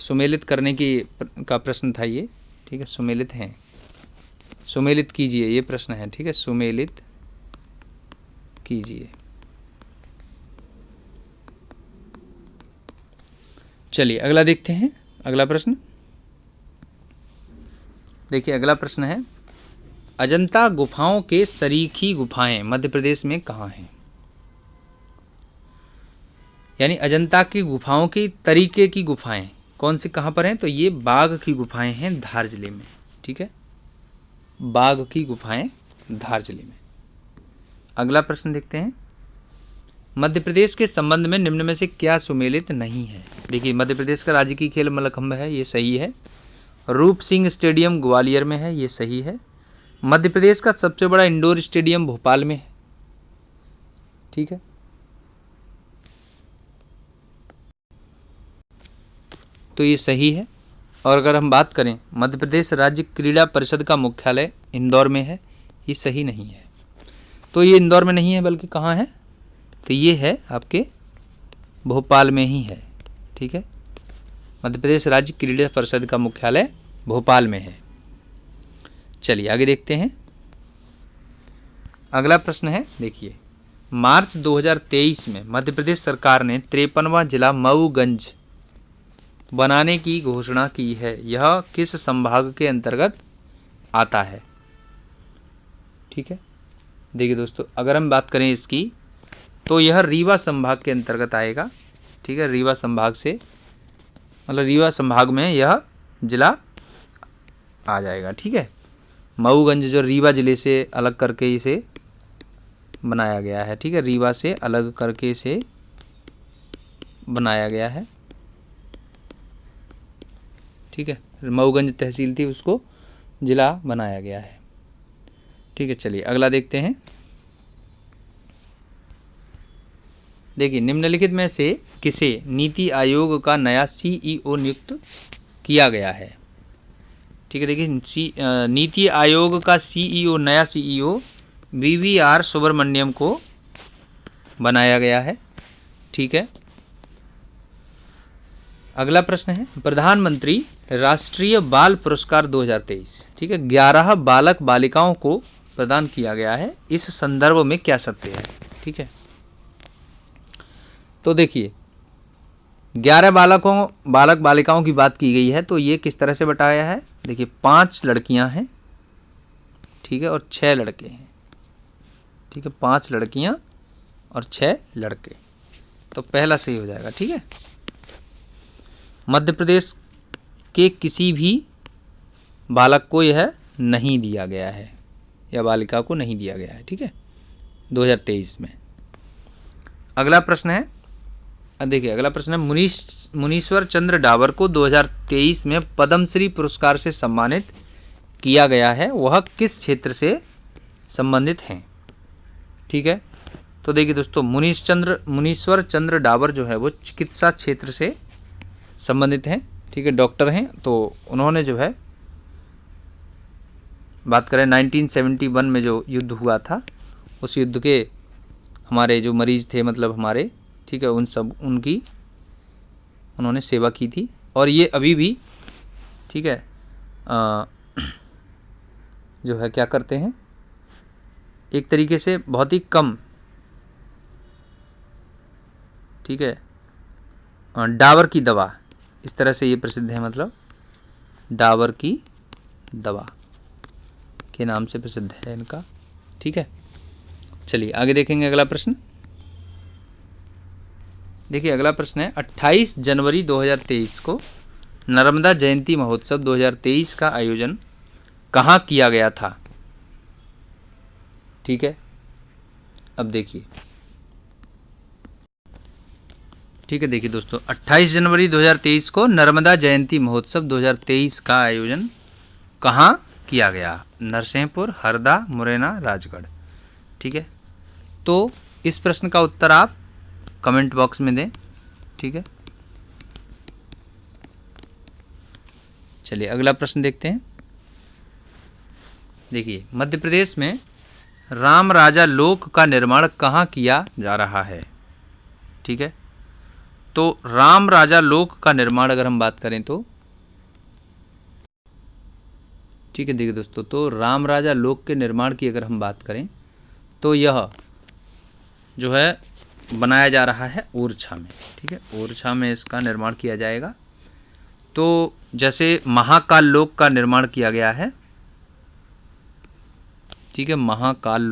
सुमेलित करने का प्रश्न था ये। ठीक है, सुमेलित हैं, सुमेलित कीजिए, ये प्रश्न है। ठीक है, सुमेलित कीजिए। चलिए अगला देखते हैं, अगला प्रश्न। देखिए अगला प्रश्न है, अजंता गुफाओं के सरीखी गुफाएं मध्य प्रदेश में कहाँ हैं। यानी अजंता की गुफाओं की तरीके की गुफाएं कौन सी कहाँ पर हैं, तो ये बाघ की गुफाएं हैं धार जिले में। ठीक है, बाघ की गुफाएं धार जिले में। अगला प्रश्न देखते हैं, मध्य प्रदेश के संबंध में निम्न में से क्या सुमेलित नहीं है। देखिए मध्य प्रदेश का राज्य की खेल मल्लखंब है, ये सही है। रूप सिंह स्टेडियम ग्वालियर में है, ये सही है। मध्य प्रदेश का सबसे बड़ा इंडोर स्टेडियम भोपाल में है। ठीक है, तो ये सही है। और अगर हम बात करें मध्य प्रदेश राज्य क्रीड़ा परिषद का मुख्यालय इंदौर में है, ये सही नहीं है। तो ये इंदौर में नहीं है, बल्कि कहाँ है, तो ये है आपके भोपाल में ही है। ठीक है, मध्य प्रदेश राज्य क्रीड़ा परिषद का मुख्यालय भोपाल में है। चलिए आगे देखते हैं, अगला प्रश्न है। देखिए मार्च 2023 में मध्य प्रदेश सरकार ने 53वां जिला मऊगंज बनाने की घोषणा की है, यह किस संभाग के अंतर्गत आता है। ठीक है, देखिए दोस्तों अगर हम बात करें इसकी तो यह रीवा संभाग के अंतर्गत आएगा। ठीक है, रीवा संभाग से, मतलब रीवा संभाग में यह जिला आ जाएगा। ठीक है, मऊगंज जो रीवा जिले से अलग करके इसे बनाया गया है। ठीक है, रीवा से अलग करके इसे बनाया गया है। ठीक है, मऊगंज तहसील थी, उसको जिला बनाया गया है। ठीक है, चलिए अगला देखते हैं। देखिए निम्नलिखित में से किसे नीति आयोग का नया सीईओ नियुक्त किया गया है। ठीक है, देखिए नीति आयोग का सीईओ, नया सीईओ वीवीआर सुब्रमण्यम को बनाया गया है। ठीक है, अगला प्रश्न है, प्रधानमंत्री राष्ट्रीय बाल पुरस्कार 2023। ठीक है, 11 बालक बालिकाओं को प्रदान किया गया है, इस संदर्भ में क्या सत्य है। ठीक है, तो देखिए 11 बालक बालिकाओं की बात की गई है, तो ये किस तरह से बताया है। देखिए 5 लड़कियां हैं। ठीक है, और 6 लड़के हैं। ठीक है, 5 लड़कियां और 6 लड़के, तो पहला सही हो जाएगा। ठीक है, मध्य प्रदेश के किसी भी बालक को यह नहीं दिया गया है, या बालिका को नहीं दिया गया है। ठीक है, 2023 में। अगला प्रश्न है, देखिए अगला प्रश्न है, मुनीश्वर चंद्र डाबर को 2023 में पद्मश्री पुरस्कार से सम्मानित किया गया है, वह किस क्षेत्र से संबंधित हैं। ठीक है, तो देखिए दोस्तों मुनीश्वर चंद्र डाबर जो है वो चिकित्सा क्षेत्र से संबंधित हैं। ठीक है, डॉक्टर हैं। तो उन्होंने जो है बात करें 1971 में जो युद्ध हुआ था उस युद्ध के हमारे जो मरीज थे, मतलब हमारे, ठीक है, उन सब उनकी उन्होंने सेवा की थी। और ये अभी भी, ठीक है, जो है क्या करते हैं, एक तरीके से बहुत ही कम, ठीक है, डाबर की दवा, इस तरह से ये प्रसिद्ध है, मतलब डाबर की दवा के नाम से प्रसिद्ध है इनका, ठीक है। चलिए आगे देखेंगे अगला प्रश्न। देखिए अगला प्रश्न है, 28 जनवरी 2023 को नर्मदा जयंती महोत्सव 2023 का आयोजन कहाँ किया गया था? ठीक है, अब देखिए, ठीक है, देखिए दोस्तों, 28 जनवरी 2023 को नर्मदा जयंती महोत्सव 2023 का आयोजन कहाँ किया गया? नरसिंहपुर, हरदा, मुरैना, राजगढ़। ठीक है, तो इस प्रश्न का उत्तर आप कमेंट बॉक्स में दें। ठीक है, चलिए अगला प्रश्न देखते हैं। देखिए, मध्य प्रदेश में राम राजा लोक का निर्माण कहाँ किया जा रहा है? ठीक है, तो राम राजा लोक का निर्माण अगर हम बात करें तो, ठीक है, देखिए दोस्तों, तो राम राजा लोक के निर्माण की अगर हम बात करें तो यह जो है बनाया जा रहा है ओरछा में। ठीक है, ओरछा में इसका निर्माण किया जाएगा। तो जैसे महाकाल लोक का निर्माण किया गया है, ठीक है, महाकाल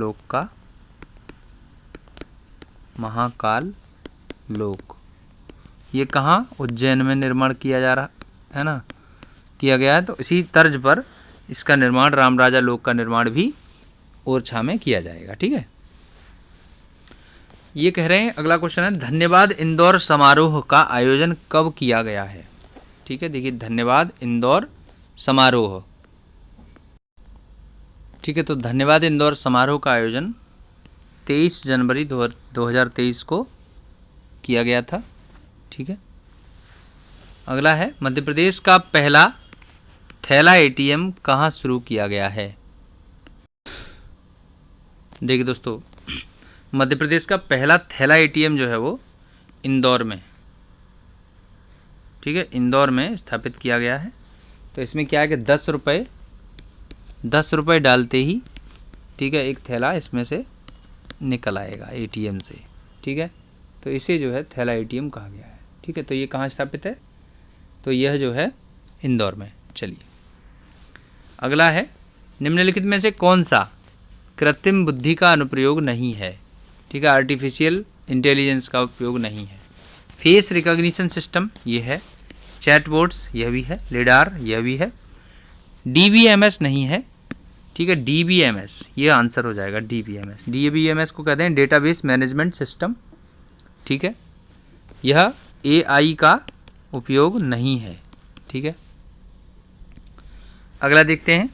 लोक ये कहाँ? उज्जैन में निर्माण किया जा रहा है ना, किया गया है। तो इसी तर्ज पर इसका निर्माण, राम राजा लोक का निर्माण भी ओरछा में किया जाएगा। ठीक है, ये कह रहे हैं, अगला क्वेश्चन है, धन्यवाद इंदौर समारोह का आयोजन कब किया गया है? ठीक है, देखिए, धन्यवाद इंदौर समारोह, ठीक है, तो धन्यवाद इंदौर समारोह का आयोजन 23 जनवरी 2023 को किया गया था। ठीक है, अगला है, मध्य प्रदेश का पहला थैला एटीएम कहाँ शुरू किया गया है? देखिए दोस्तों, मध्य प्रदेश का पहला थैला एटीएम जो है वो इंदौर में, ठीक है, इंदौर में स्थापित किया गया है। तो इसमें क्या है कि 10 रुपये डालते ही, ठीक है, एक थैला इसमें से निकल आएगा एटीएम से। ठीक है, तो इसे जो है थैला एटीएम कहा गया है। ठीक है, तो ये कहाँ स्थापित है? तो यह जो है इंदौर में। चलिए अगला है, निम्नलिखित में से कौन सा कृत्रिम बुद्धि का अनुप्रयोग नहीं है? ठीक है, आर्टिफिशियल इंटेलिजेंस का उपयोग नहीं है। फेस रिकॉग्निशन सिस्टम ये है, चैटबॉट्स यह भी है, लिडार यह भी है, डीबीएमएस नहीं है। ठीक है, डीबीएमएस ये आंसर हो जाएगा, डीबीएमएस को कहते हैं डेटाबेस मैनेजमेंट सिस्टम। ठीक है, यह एआई का उपयोग नहीं है। ठीक है, अगला देखते हैं।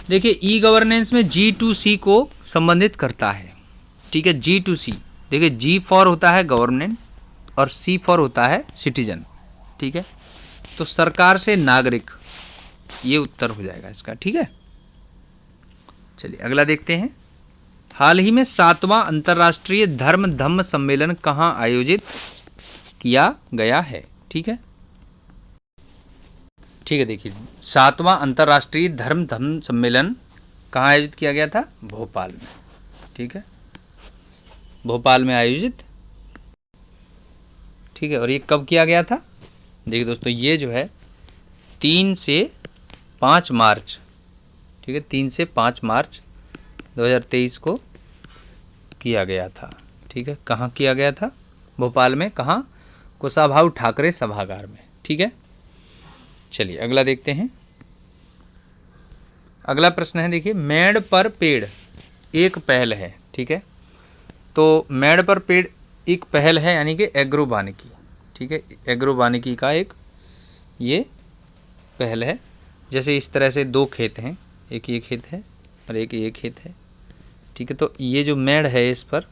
देखिए, ई गवर्नेंस में G2C को संबंधित करता है। ठीक है, G2C, देखिए, G फॉर होता है गवर्नमेंट और C फॉर होता है सिटीजन। ठीक है, तो सरकार से नागरिक, ये उत्तर हो जाएगा इसका। ठीक है, चलिए अगला देखते हैं। हाल ही में 7वां अंतर्राष्ट्रीय धर्म धम्म सम्मेलन कहाँ आयोजित किया गया है? ठीक है, ठीक है, देखिए, 7वां अंतर्राष्ट्रीय धर्म धम्म सम्मेलन कहाँ आयोजित किया गया था? भोपाल में। ठीक है, भोपाल में आयोजित। ठीक है, और ये कब किया गया था? देखिए दोस्तों, ये जो है 3 से 5 मार्च, ठीक है, 3 से 5 मार्च 2023 को किया गया था। ठीक है, कहाँ किया गया था? भोपाल में। कहाँ? कुशाभाऊ ठाकरे सभागार में। ठीक है, चलिए अगला देखते हैं। अगला प्रश्न है, देखिए, मेड़ पर पेड़ एक पहल है। ठीक है, तो मेड़ पर पेड़ एक पहल है, यानी कि एग्रो वानिकी। ठीक है, एग्रो वानिकी का एक ये पहल है। जैसे इस तरह से 2 खेत हैं, एक ये खेत है और एक ये खेत है। ठीक है, तो ये जो मेड़ है इस पर,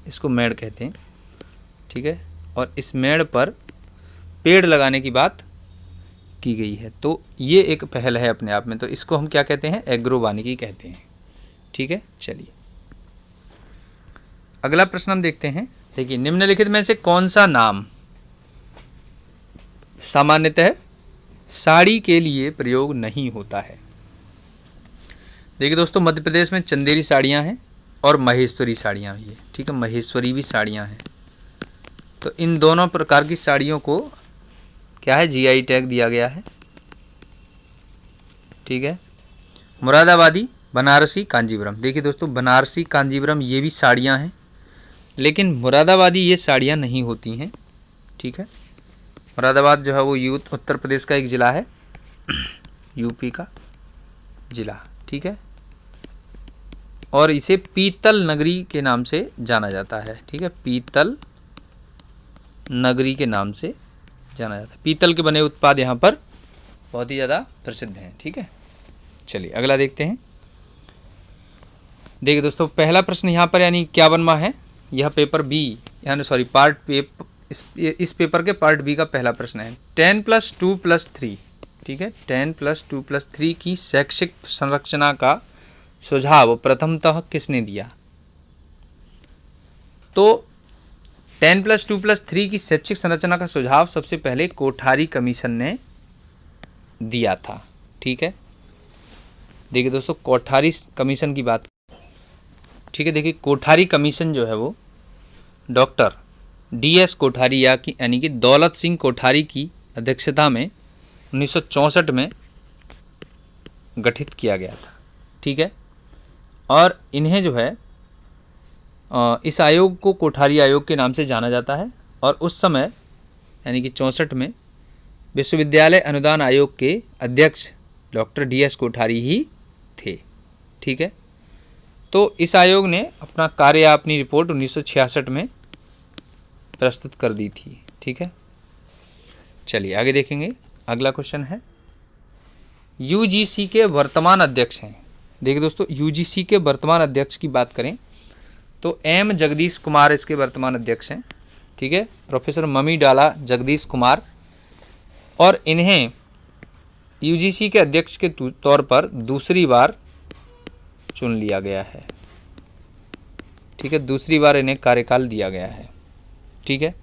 इसको मेड़ कहते हैं। ठीक है, और इस मेड़ पर पेड़ लगाने की बात की गई है, तो ये एक पहल है अपने आप में। तो इसको हम क्या कहते हैं? एग्रो वानिकी कहते हैं। ठीक है। चलिए अगला प्रश्न हम देखते हैं। देखिए, निम्नलिखित में से कौन सा नाम सामान्यतः साड़ी के लिए प्रयोग नहीं होता है। देखिए दोस्तों, मध्य प्रदेश में चंदेरी साड़ियाँ हैं और महेश्वरी साड़ियाँ भी है, ठीक है, महेश्वरी भी साड़ियाँ हैं। तो इन दोनों प्रकार की साड़ियों को क्या है, जीआई टैग दिया गया है, ठीक है। मुरादाबादी, बनारसी, कांजीवरम। देखिए दोस्तों, बनारसी, कांजीवरम ये भी साड़ियाँ हैं, लेकिन मुरादाबादी ये साड़ियाँ नहीं होती हैं, ठीक है। मुरादाबाद जो है वो उत्तर प्रदेश का एक ज़िला है, यूपी का ज़िला, ठीक है, और इसे पीतल नगरी के नाम से जाना जाता है, ठीक है, पीतल नगरी के नाम से जाना जाता है। पीतल के बने उत्पाद यहाँ पर बहुत ही ज़्यादा प्रसिद्ध हैं, ठीक है। चलिए अगला देखते हैं। देखिए दोस्तों, पहला प्रश्न यहाँ पर यानी 51वां है, यह पेपर बी यानी सॉरी इस पेपर के पार्ट बी का पहला प्रश्न है। 10 + 2 + 3, ठीक है, 10 + 2 + 3 की शैक्षिक संरचना का सुझाव प्रथमतः किसने दिया। तो 10 + 2 + 3 की शैक्षिक संरचना का सुझाव सबसे पहले कोठारी कमीशन ने दिया था, ठीक है। देखिए दोस्तों, कोठारी कमीशन की बात, ठीक है। देखिए, कोठारी कमीशन जो है वो डॉक्टर DS कोठारी यानी कि दौलत सिंह कोठारी की अध्यक्षता में 1964 में गठित किया गया था, ठीक है। और इन्हें जो है इस आयोग को कोठारी आयोग के नाम से जाना जाता है, और उस समय यानी कि 64 में विश्वविद्यालय अनुदान आयोग के अध्यक्ष डॉक्टर DS कोठारी ही थे, ठीक है। तो इस आयोग ने अपना कार्य या अपनी रिपोर्ट 1966 में प्रस्तुत कर दी थी, ठीक है। चलिए आगे देखेंगे। अगला क्वेश्चन है, UGC के वर्तमान अध्यक्ष हैं। देखिए दोस्तों, UGC के वर्तमान अध्यक्ष की बात करें तो M जगदीश कुमार इसके वर्तमान अध्यक्ष हैं, ठीक है, प्रोफेसर ममी डाला जगदीश कुमार, और इन्हें UGC के अध्यक्ष के तौर पर दूसरी बार चुन लिया गया है, ठीक है, दूसरी बार इन्हें कार्यकाल दिया गया है, ठीक है।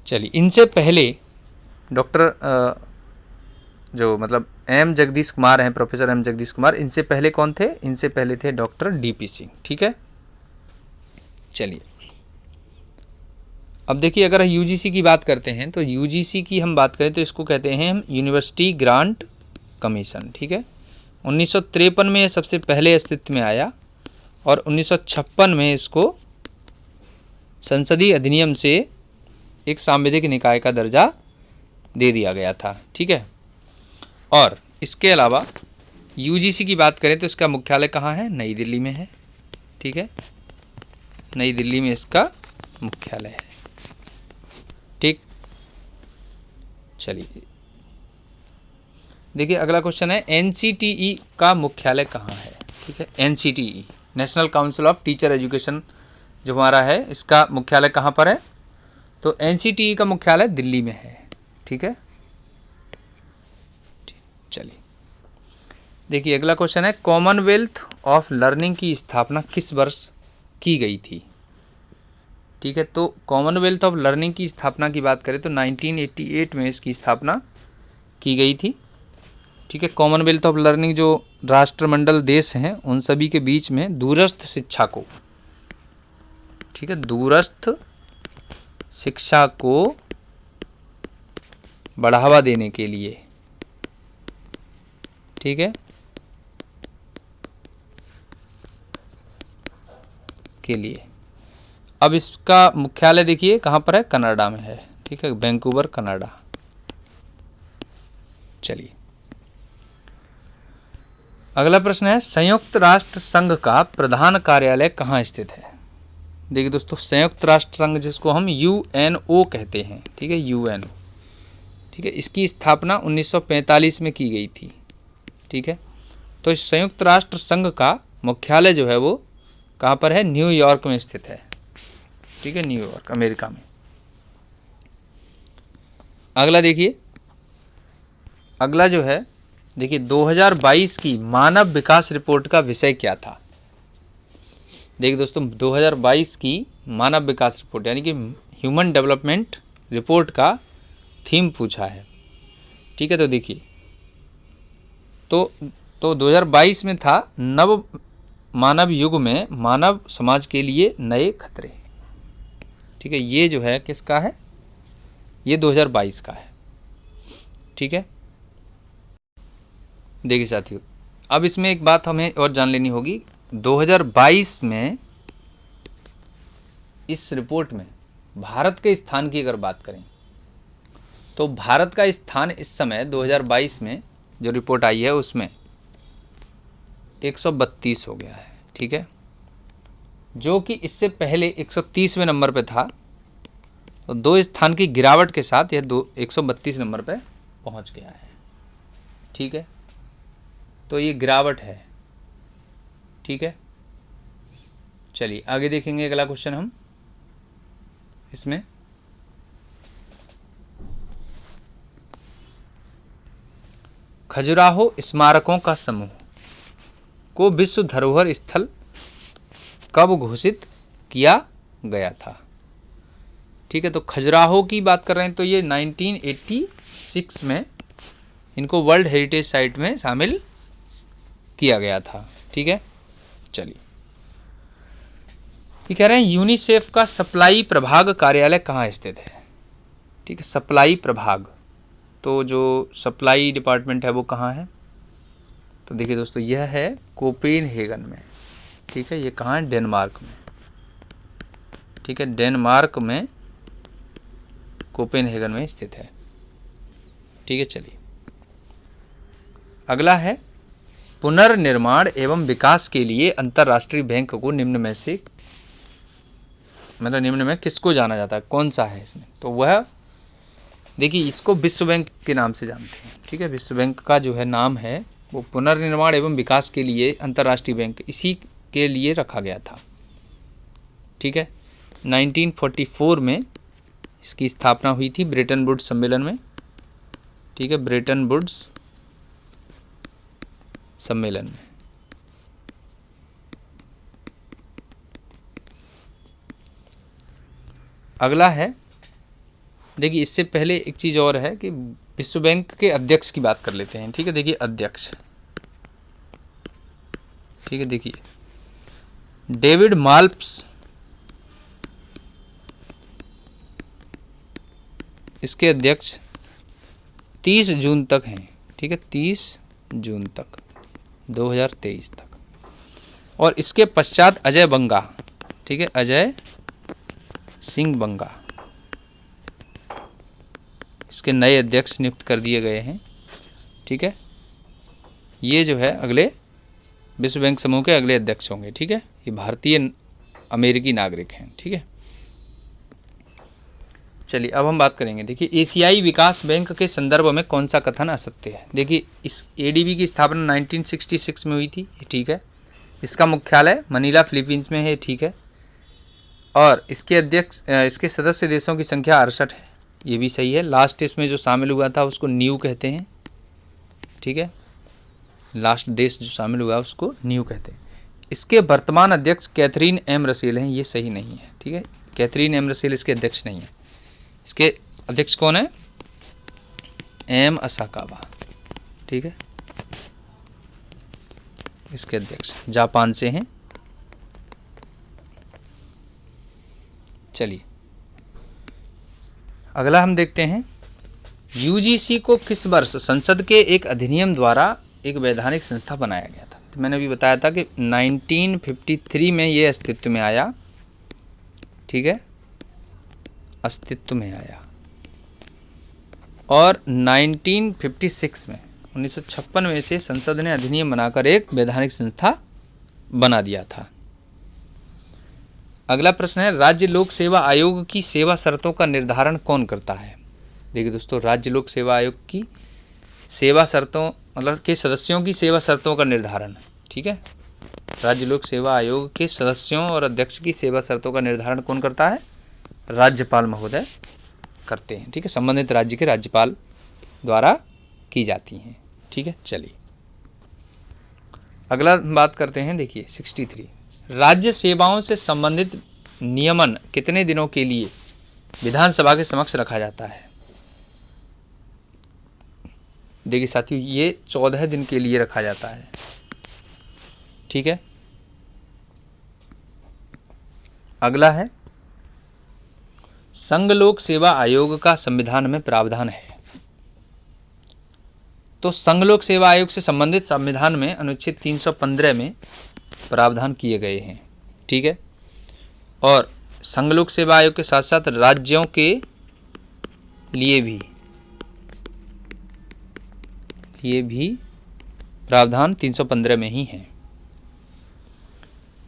चलिए, इनसे पहले डॉक्टर जो मतलब M जगदीश कुमार हैं, प्रोफेसर M जगदीश कुमार, इनसे पहले कौन थे, इनसे पहले थे डॉक्टर DP सिंह, ठीक है। चलिए अब देखिए, अगर UGC की बात करते हैं तो UGC की हम बात करें तो इसको कहते हैं हम यूनिवर्सिटी ग्रांट कमीशन, ठीक है। 1953 में ये सबसे पहले अस्तित्व में आया, और 1956 में इसको संसदीय अधिनियम से एक सांविधिक निकाय का दर्जा दे दिया गया था, ठीक है। और इसके अलावा UGC की बात करें तो इसका मुख्यालय कहाँ है, नई दिल्ली में है, ठीक है, नई दिल्ली में इसका मुख्यालय है, ठीक। चलिए देखिए, अगला क्वेश्चन है, NCTE का मुख्यालय कहाँ है, ठीक है। NCTE national council of teacher education जो हमारा है, इसका मुख्यालय कहाँ पर है, तो NCTE का मुख्यालय दिल्ली में है, ठीक है। चलिए देखिए, अगला क्वेश्चन है, कॉमनवेल्थ ऑफ लर्निंग की स्थापना किस वर्ष की गई थी, ठीक है। तो कॉमनवेल्थ ऑफ लर्निंग की स्थापना की बात करें तो 1988 में इसकी स्थापना की गई थी, ठीक है। कॉमनवेल्थ ऑफ लर्निंग जो राष्ट्रमंडल देश हैं उन सभी के बीच में दूरस्थ शिक्षा को, ठीक है, दूरस्थ शिक्षा को बढ़ावा देने के लिए, ठीक है, के लिए। अब इसका मुख्यालय देखिए कहाँ पर है, कनाडा में है, ठीक है, वैंकूवर कनाडा। चलिए अगला प्रश्न है, संयुक्त राष्ट्र संघ का प्रधान कार्यालय कहाँ स्थित है। देखिए दोस्तों, संयुक्त राष्ट्र संघ जिसको हम UNO कहते हैं, ठीक है, UNO, ठीक है, इसकी स्थापना 1945 में की गई थी, ठीक है। तो इस संयुक्त राष्ट्र संघ का मुख्यालय जो है वो कहाँ पर है, न्यूयॉर्क में स्थित है, ठीक है, न्यूयॉर्क अमेरिका में। अगला देखिए, अगला जो है देखिए 2022 की मानव विकास रिपोर्ट का विषय क्या था। देखिए दोस्तों 2022 की मानव विकास रिपोर्ट यानी कि ह्यूमन डेवलपमेंट रिपोर्ट का थीम पूछा है। ठीक है, तो देखिए तो 2022 में था नव मानव युग में मानव समाज के लिए नए खतरे। ठीक है, ये जो है किसका है, ये 2022 का है। ठीक है, देखिए साथियों अब इसमें एक बात हमें और जान लेनी होगी। 2022 में इस रिपोर्ट में भारत के स्थान की अगर बात करें तो भारत का स्थान इस समय 2022 में जो रिपोर्ट आई है उसमें 132 हो गया है। ठीक है, जो कि इससे पहले 130वें नंबर पे था, तो 2 स्थान की गिरावट के साथ यह 132 नंबर पे पहुंच गया है। ठीक है, तो ये गिरावट है। ठीक है, चलिए आगे देखेंगे अगला क्वेश्चन हम इसमें। खजुराहो स्मारकों का समूह को विश्व धरोहर स्थल कब घोषित किया गया था। ठीक है, तो खजुराहो की बात कर रहे हैं तो ये 1986 में इनको वर्ल्ड हेरिटेज साइट में शामिल किया गया था। ठीक है, चलिए ये कह रहे हैं यूनिसेफ का सप्लाई प्रभाग कार्यालय कहाँ स्थित है। ठीक है, सप्लाई प्रभाग, तो जो सप्लाई डिपार्टमेंट है वो कहाँ है, तो देखिए दोस्तों यह है कोपेनहेगन में। ठीक है, ये कहाँ है, डेनमार्क में। ठीक है, डेनमार्क में कोपेनहेगन में स्थित है। ठीक है, चलिए अगला है पुनर्निर्माण एवं विकास के लिए अंतर्राष्ट्रीय बैंक को निम्न में से निम्न में किसको जाना जाता है, कौन सा है इसमें, तो वह देखिए इसको विश्व बैंक के नाम से जानते हैं। ठीक है, विश्व बैंक का जो है नाम है वो पुनर्निर्माण एवं विकास के लिए अंतर्राष्ट्रीय बैंक इसी के लिए रखा गया था। ठीक है, 1944 में इसकी स्थापना हुई थी ब्रेटन वुड्स सम्मेलन में। ठीक है, ब्रेटन वुड्स सम्मेलन में। अगला है देखिए इससे पहले एक चीज़ और है कि विश्व बैंक के अध्यक्ष की बात कर लेते हैं। ठीक है, देखिए अध्यक्ष, ठीक है, देखिए डेविड माल्प्स इसके अध्यक्ष 30 जून तक हैं। ठीक है, 30 जून तक 2023 तक, और इसके पश्चात अजय बंगा, ठीक है, अजय सिंह बंगा इसके नए अध्यक्ष नियुक्त कर दिए गए हैं। ठीक है, ये जो है अगले विश्व बैंक समूह के अगले अध्यक्ष होंगे। ठीक है, ये भारतीय अमेरिकी नागरिक हैं। ठीक है, चलिए अब हम बात करेंगे। देखिए एशियाई विकास बैंक के संदर्भ में कौन सा कथन असत्य है। देखिए इस एडीबी की स्थापना 1966 में हुई थी। ठीक है, इसका मुख्यालय मनीला फिलीपींस में है। ठीक है, और इसके अध्यक्ष इसके सदस्य देशों की संख्या 68 है। ये भी सही है। लास्ट इसमें जो शामिल हुआ था उसको न्यू कहते हैं। ठीक है, लास्ट देश जो शामिल हुआ उसको न्यू कहते हैं। इसके वर्तमान अध्यक्ष कैथरीन एम रसेल हैं। ये सही नहीं है। ठीक है, कैथरीन एम रसेल इसके अध्यक्ष नहीं है। इसके अध्यक्ष कौन है, एम असाकावा। ठीक है, इसके अध्यक्ष जापान से हैं। चलिए अगला हम देखते हैं यूजीसी को किस वर्ष संसद के एक अधिनियम द्वारा एक वैधानिक संस्था बनाया गया था। तो मैंने अभी बताया था कि 1953 में ये अस्तित्व में आया। ठीक है, अस्तित्व में आया, और 1956 में 1956 में से संसद ने अधिनियम बनाकर एक वैधानिक संस्था बना दिया था। अगला प्रश्न है राज्य लोक सेवा आयोग की सेवा शर्तों का निर्धारण कौन करता है। देखिए दोस्तों, राज्य लोक सेवा आयोग की सेवा शर्तों मतलब के सदस्यों की सेवा शर्तों का निर्धारण, ठीक है, राज्य लोक सेवा आयोग के सदस्यों और अध्यक्ष की सेवा शर्तों का निर्धारण कौन करता है, राज्यपाल महोदय करते हैं। ठीक है, संबंधित राज्य के राज्यपाल द्वारा की जाती हैं। ठीक है। चलिए अगला बात करते हैं। देखिए 63, राज्य सेवाओं से संबंधित नियमन कितने दिनों के लिए विधानसभा के समक्ष रखा जाता है? देखिए साथियों, ये 14 दिन के लिए रखा जाता है, ठीक है। अगला है, संघ लोक सेवा आयोग का संविधान में प्रावधान है। तो संघ लोक सेवा आयोग से संबंधित संविधान में अनुच्छेद 315 में प्रावधान किए गए हैं, ठीक है। और संघ लोक सेवा आयोग के साथ साथ राज्यों के लिए भी प्रावधान 315 में ही है।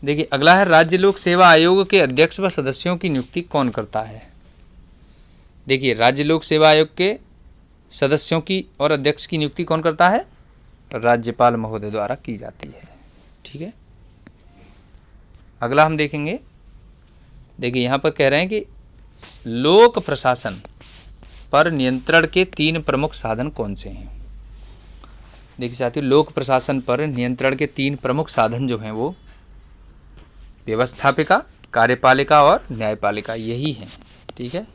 देखिए अगला है, राज्य लोक सेवा आयोग के अध्यक्ष व सदस्यों की नियुक्ति कौन करता है? देखिए राज्य लोक सेवा आयोग के सदस्यों की और अध्यक्ष की नियुक्ति कौन करता है? राज्यपाल महोदय द्वारा की जाती है, ठीक है। अगला हम देखेंगे। देखिए यहाँ पर कह रहे हैं कि लोक प्रशासन पर नियंत्रण के 3 प्रमुख साधन कौन से हैं? देखिए साथियों, लोक प्रशासन पर नियंत्रण के 3 प्रमुख साधन जो हैं वो व्यवस्थापिका, कार्यपालिका और न्यायपालिका, यही हैं, ठीक है।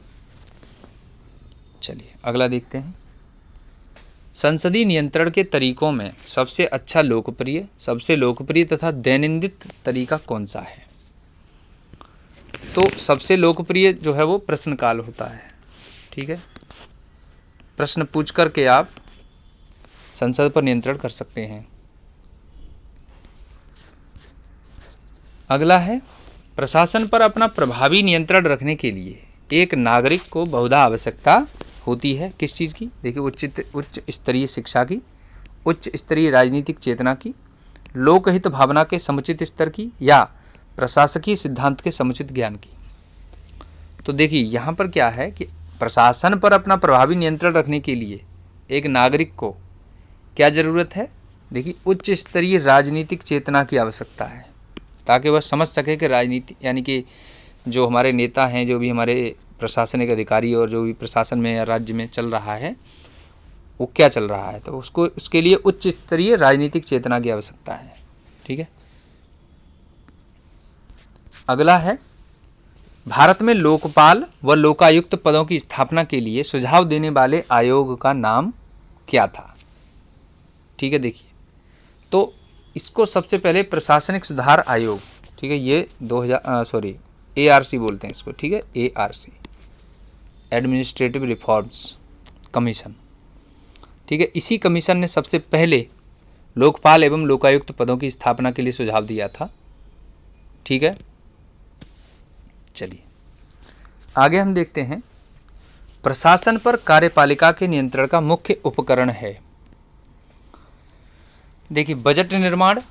चलिए अगला देखते हैं। संसदीय नियंत्रण के तरीकों में सबसे लोकप्रिय तथा दैनंदिन तरीका कौन सा है? तो सबसे लोकप्रिय जो है वो प्रश्नकाल होता है, ठीक है। प्रश्न पूछ करके आप संसद पर नियंत्रण कर सकते हैं। अगला है, प्रशासन पर अपना प्रभावी नियंत्रण रखने के लिए एक नागरिक को बहुधा आवश्यकता होती है किस चीज़ की? देखिए उच्च स्तरीय शिक्षा की, उच्च स्तरीय राजनीतिक चेतना की, लोकहित भावना के समुचित स्तर की, या प्रशासकीय सिद्धांत के समुचित ज्ञान की। तो देखिए यहाँ पर क्या है कि प्रशासन पर अपना प्रभावी नियंत्रण रखने के लिए एक नागरिक को क्या ज़रूरत है? देखिए उच्च स्तरीय राजनीतिक चेतना की आवश्यकता है, ताकि वह समझ सके कि राजनीति यानी कि जो हमारे नेता हैं, जो भी हमारे प्रशासनिक अधिकारी और जो भी प्रशासन में या राज्य में चल रहा है वो क्या चल रहा है, तो उसके लिए उच्च स्तरीय राजनीतिक चेतना की आवश्यकता है, ठीक है। अगला है, भारत में लोकपाल व लोकायुक्त पदों की स्थापना के लिए सुझाव देने वाले आयोग का नाम क्या था? ठीक है, देखिए तो इसको सबसे पहले प्रशासनिक सुधार आयोग, ठीक है, ये ARC बोलते हैं इसको, ठीक है, ARC एडमिनिस्ट्रेटिव रिफॉर्म्स कमीशन, ठीक है। इसी कमीशन ने सबसे पहले लोकपाल एवं लोकायुक्त पदों की स्थापना के लिए सुझाव दिया था, ठीक है। चलिए आगे हम देखते हैं, प्रशासन पर कार्यपालिका के नियंत्रण का मुख्य उपकरण है। देखिए बजट निर्माण,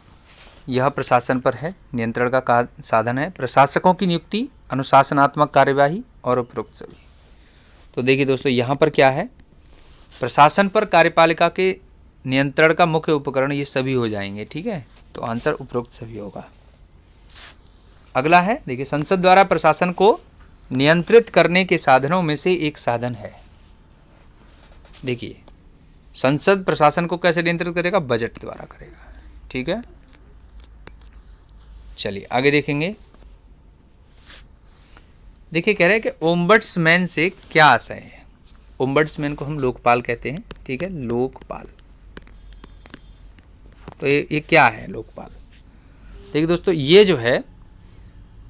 यह प्रशासन पर है, नियंत्रण का साधन है। प्रशासकों की नियुक्ति, अनुशासनात्मक कार्यवाही और उपरोक्त सभी। तो देखिए दोस्तों यहाँ पर क्या है, प्रशासन पर कार्यपालिका के नियंत्रण का मुख्य उपकरण ये सभी हो जाएंगे, ठीक है। तो आंसर उपरोक्त सभी होगा। अगला है, देखिए संसद द्वारा प्रशासन को नियंत्रित करने के साधनों में से एक साधन है। देखिए संसद प्रशासन को कैसे नियंत्रित करेगा? बजट द्वारा करेगा, ठीक है। चलिए आगे देखेंगे। देखिए कह रहे हैं कि ओम्बड्समैन से क्या आशय है? ओम्बड्समैन को हम लोकपाल कहते हैं, ठीक है, लोकपाल। तो ये क्या है लोकपाल? देखिए दोस्तों ये जो है,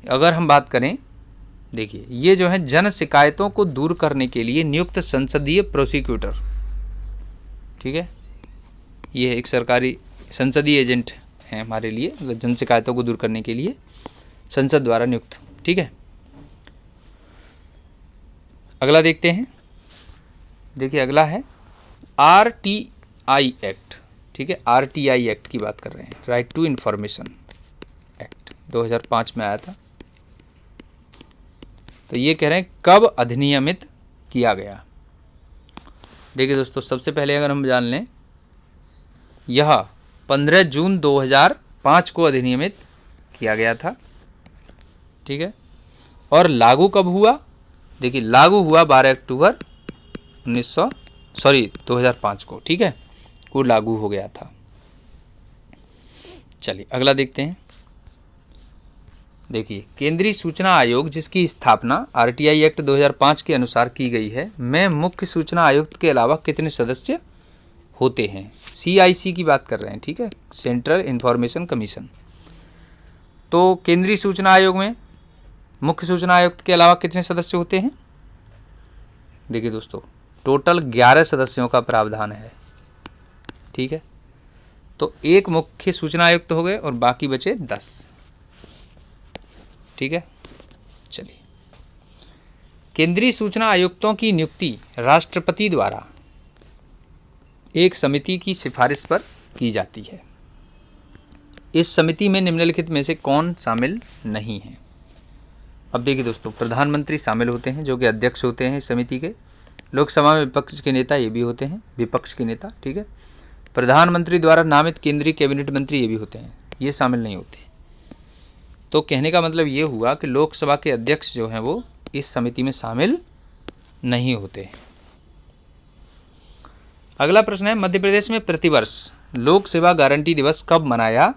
अगर हम बात करें, देखिए ये जो है जन शिकायतों को दूर करने के लिए नियुक्त संसदीय प्रोसिक्यूटर, ठीक है, ये एक सरकारी संसदीय एजेंट हैं हमारे लिए, जन शिकायतों को दूर करने के लिए संसद द्वारा नियुक्त, ठीक है। अगला देखते हैं। देखिए अगला है RTI एक्ट, ठीक है, RTI एक्ट की बात कर रहे हैं, राइट टू इंफॉर्मेशन एक्ट 2005 में आया था। तो ये कह रहे हैं कब अधिनियमित किया गया? देखिए दोस्तों सबसे पहले अगर हम जान लें, यह 15 जून 2005 को अधिनियमित किया गया था, ठीक है। और लागू कब हुआ? देखिए लागू हुआ 12 अक्टूबर 2005 को, ठीक है। को लागू हो गया था। चलिए अगला देखते हैं। देखिए, केंद्रीय सूचना आयोग जिसकी स्थापना आरटीआई एक्ट 2005 के अनुसार की गई है, में मुख्य सूचना आयुक्त के अलावा कितने सदस्य होते हैं? सीआईसी की बात कर रहे हैं, ठीक है, सेंट्रल इंफॉर्मेशन कमीशन। तो केंद्रीय सूचना आयोग में मुख्य सूचना आयुक्त के अलावा कितने सदस्य होते हैं? देखिए दोस्तों, टोटल 11 सदस्यों का प्रावधान है, ठीक है। तो एक मुख्य सूचना आयुक्त हो गए और बाकी बचे 10, ठीक है। चलिए, केंद्रीय सूचना आयुक्तों की नियुक्ति राष्ट्रपति द्वारा एक समिति की सिफारिश पर की जाती है। इस समिति में निम्नलिखित में से कौन शामिल नहीं है? अब देखिए दोस्तों, प्रधानमंत्री शामिल होते हैं जो कि अध्यक्ष होते हैं इस समिति के। लोकसभा में विपक्ष के नेता ये भी होते हैं, विपक्ष के नेता, ठीक है। प्रधानमंत्री द्वारा नामित केंद्रीय कैबिनेट मंत्री ये भी होते हैं, ये शामिल नहीं होते। तो कहने का मतलब ये हुआ कि लोकसभा के अध्यक्ष जो हैं वो इस समिति में शामिल नहीं होते। अगला प्रश्न है, मध्य प्रदेश में प्रतिवर्ष लोक सेवा गारंटी दिवस कब मनाया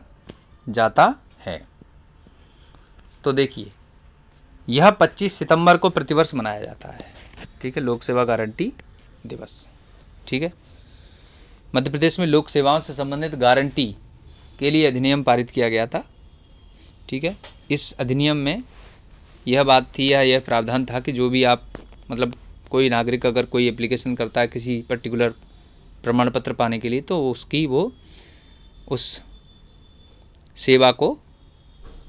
जाता है? तो देखिए, यह 25 सितंबर को प्रतिवर्ष मनाया जाता है, ठीक है, लोक सेवा गारंटी दिवस, ठीक है। मध्य प्रदेश में लोक सेवाओं से संबंधित गारंटी के लिए अधिनियम पारित किया गया था, ठीक है। इस अधिनियम में यह बात थी या यह प्रावधान था कि जो भी आप मतलब कोई नागरिक अगर कोई एप्लीकेशन करता है किसी पर्टिकुलर प्रमाण पत्र पाने के लिए, तो उसकी वो उस सेवा को,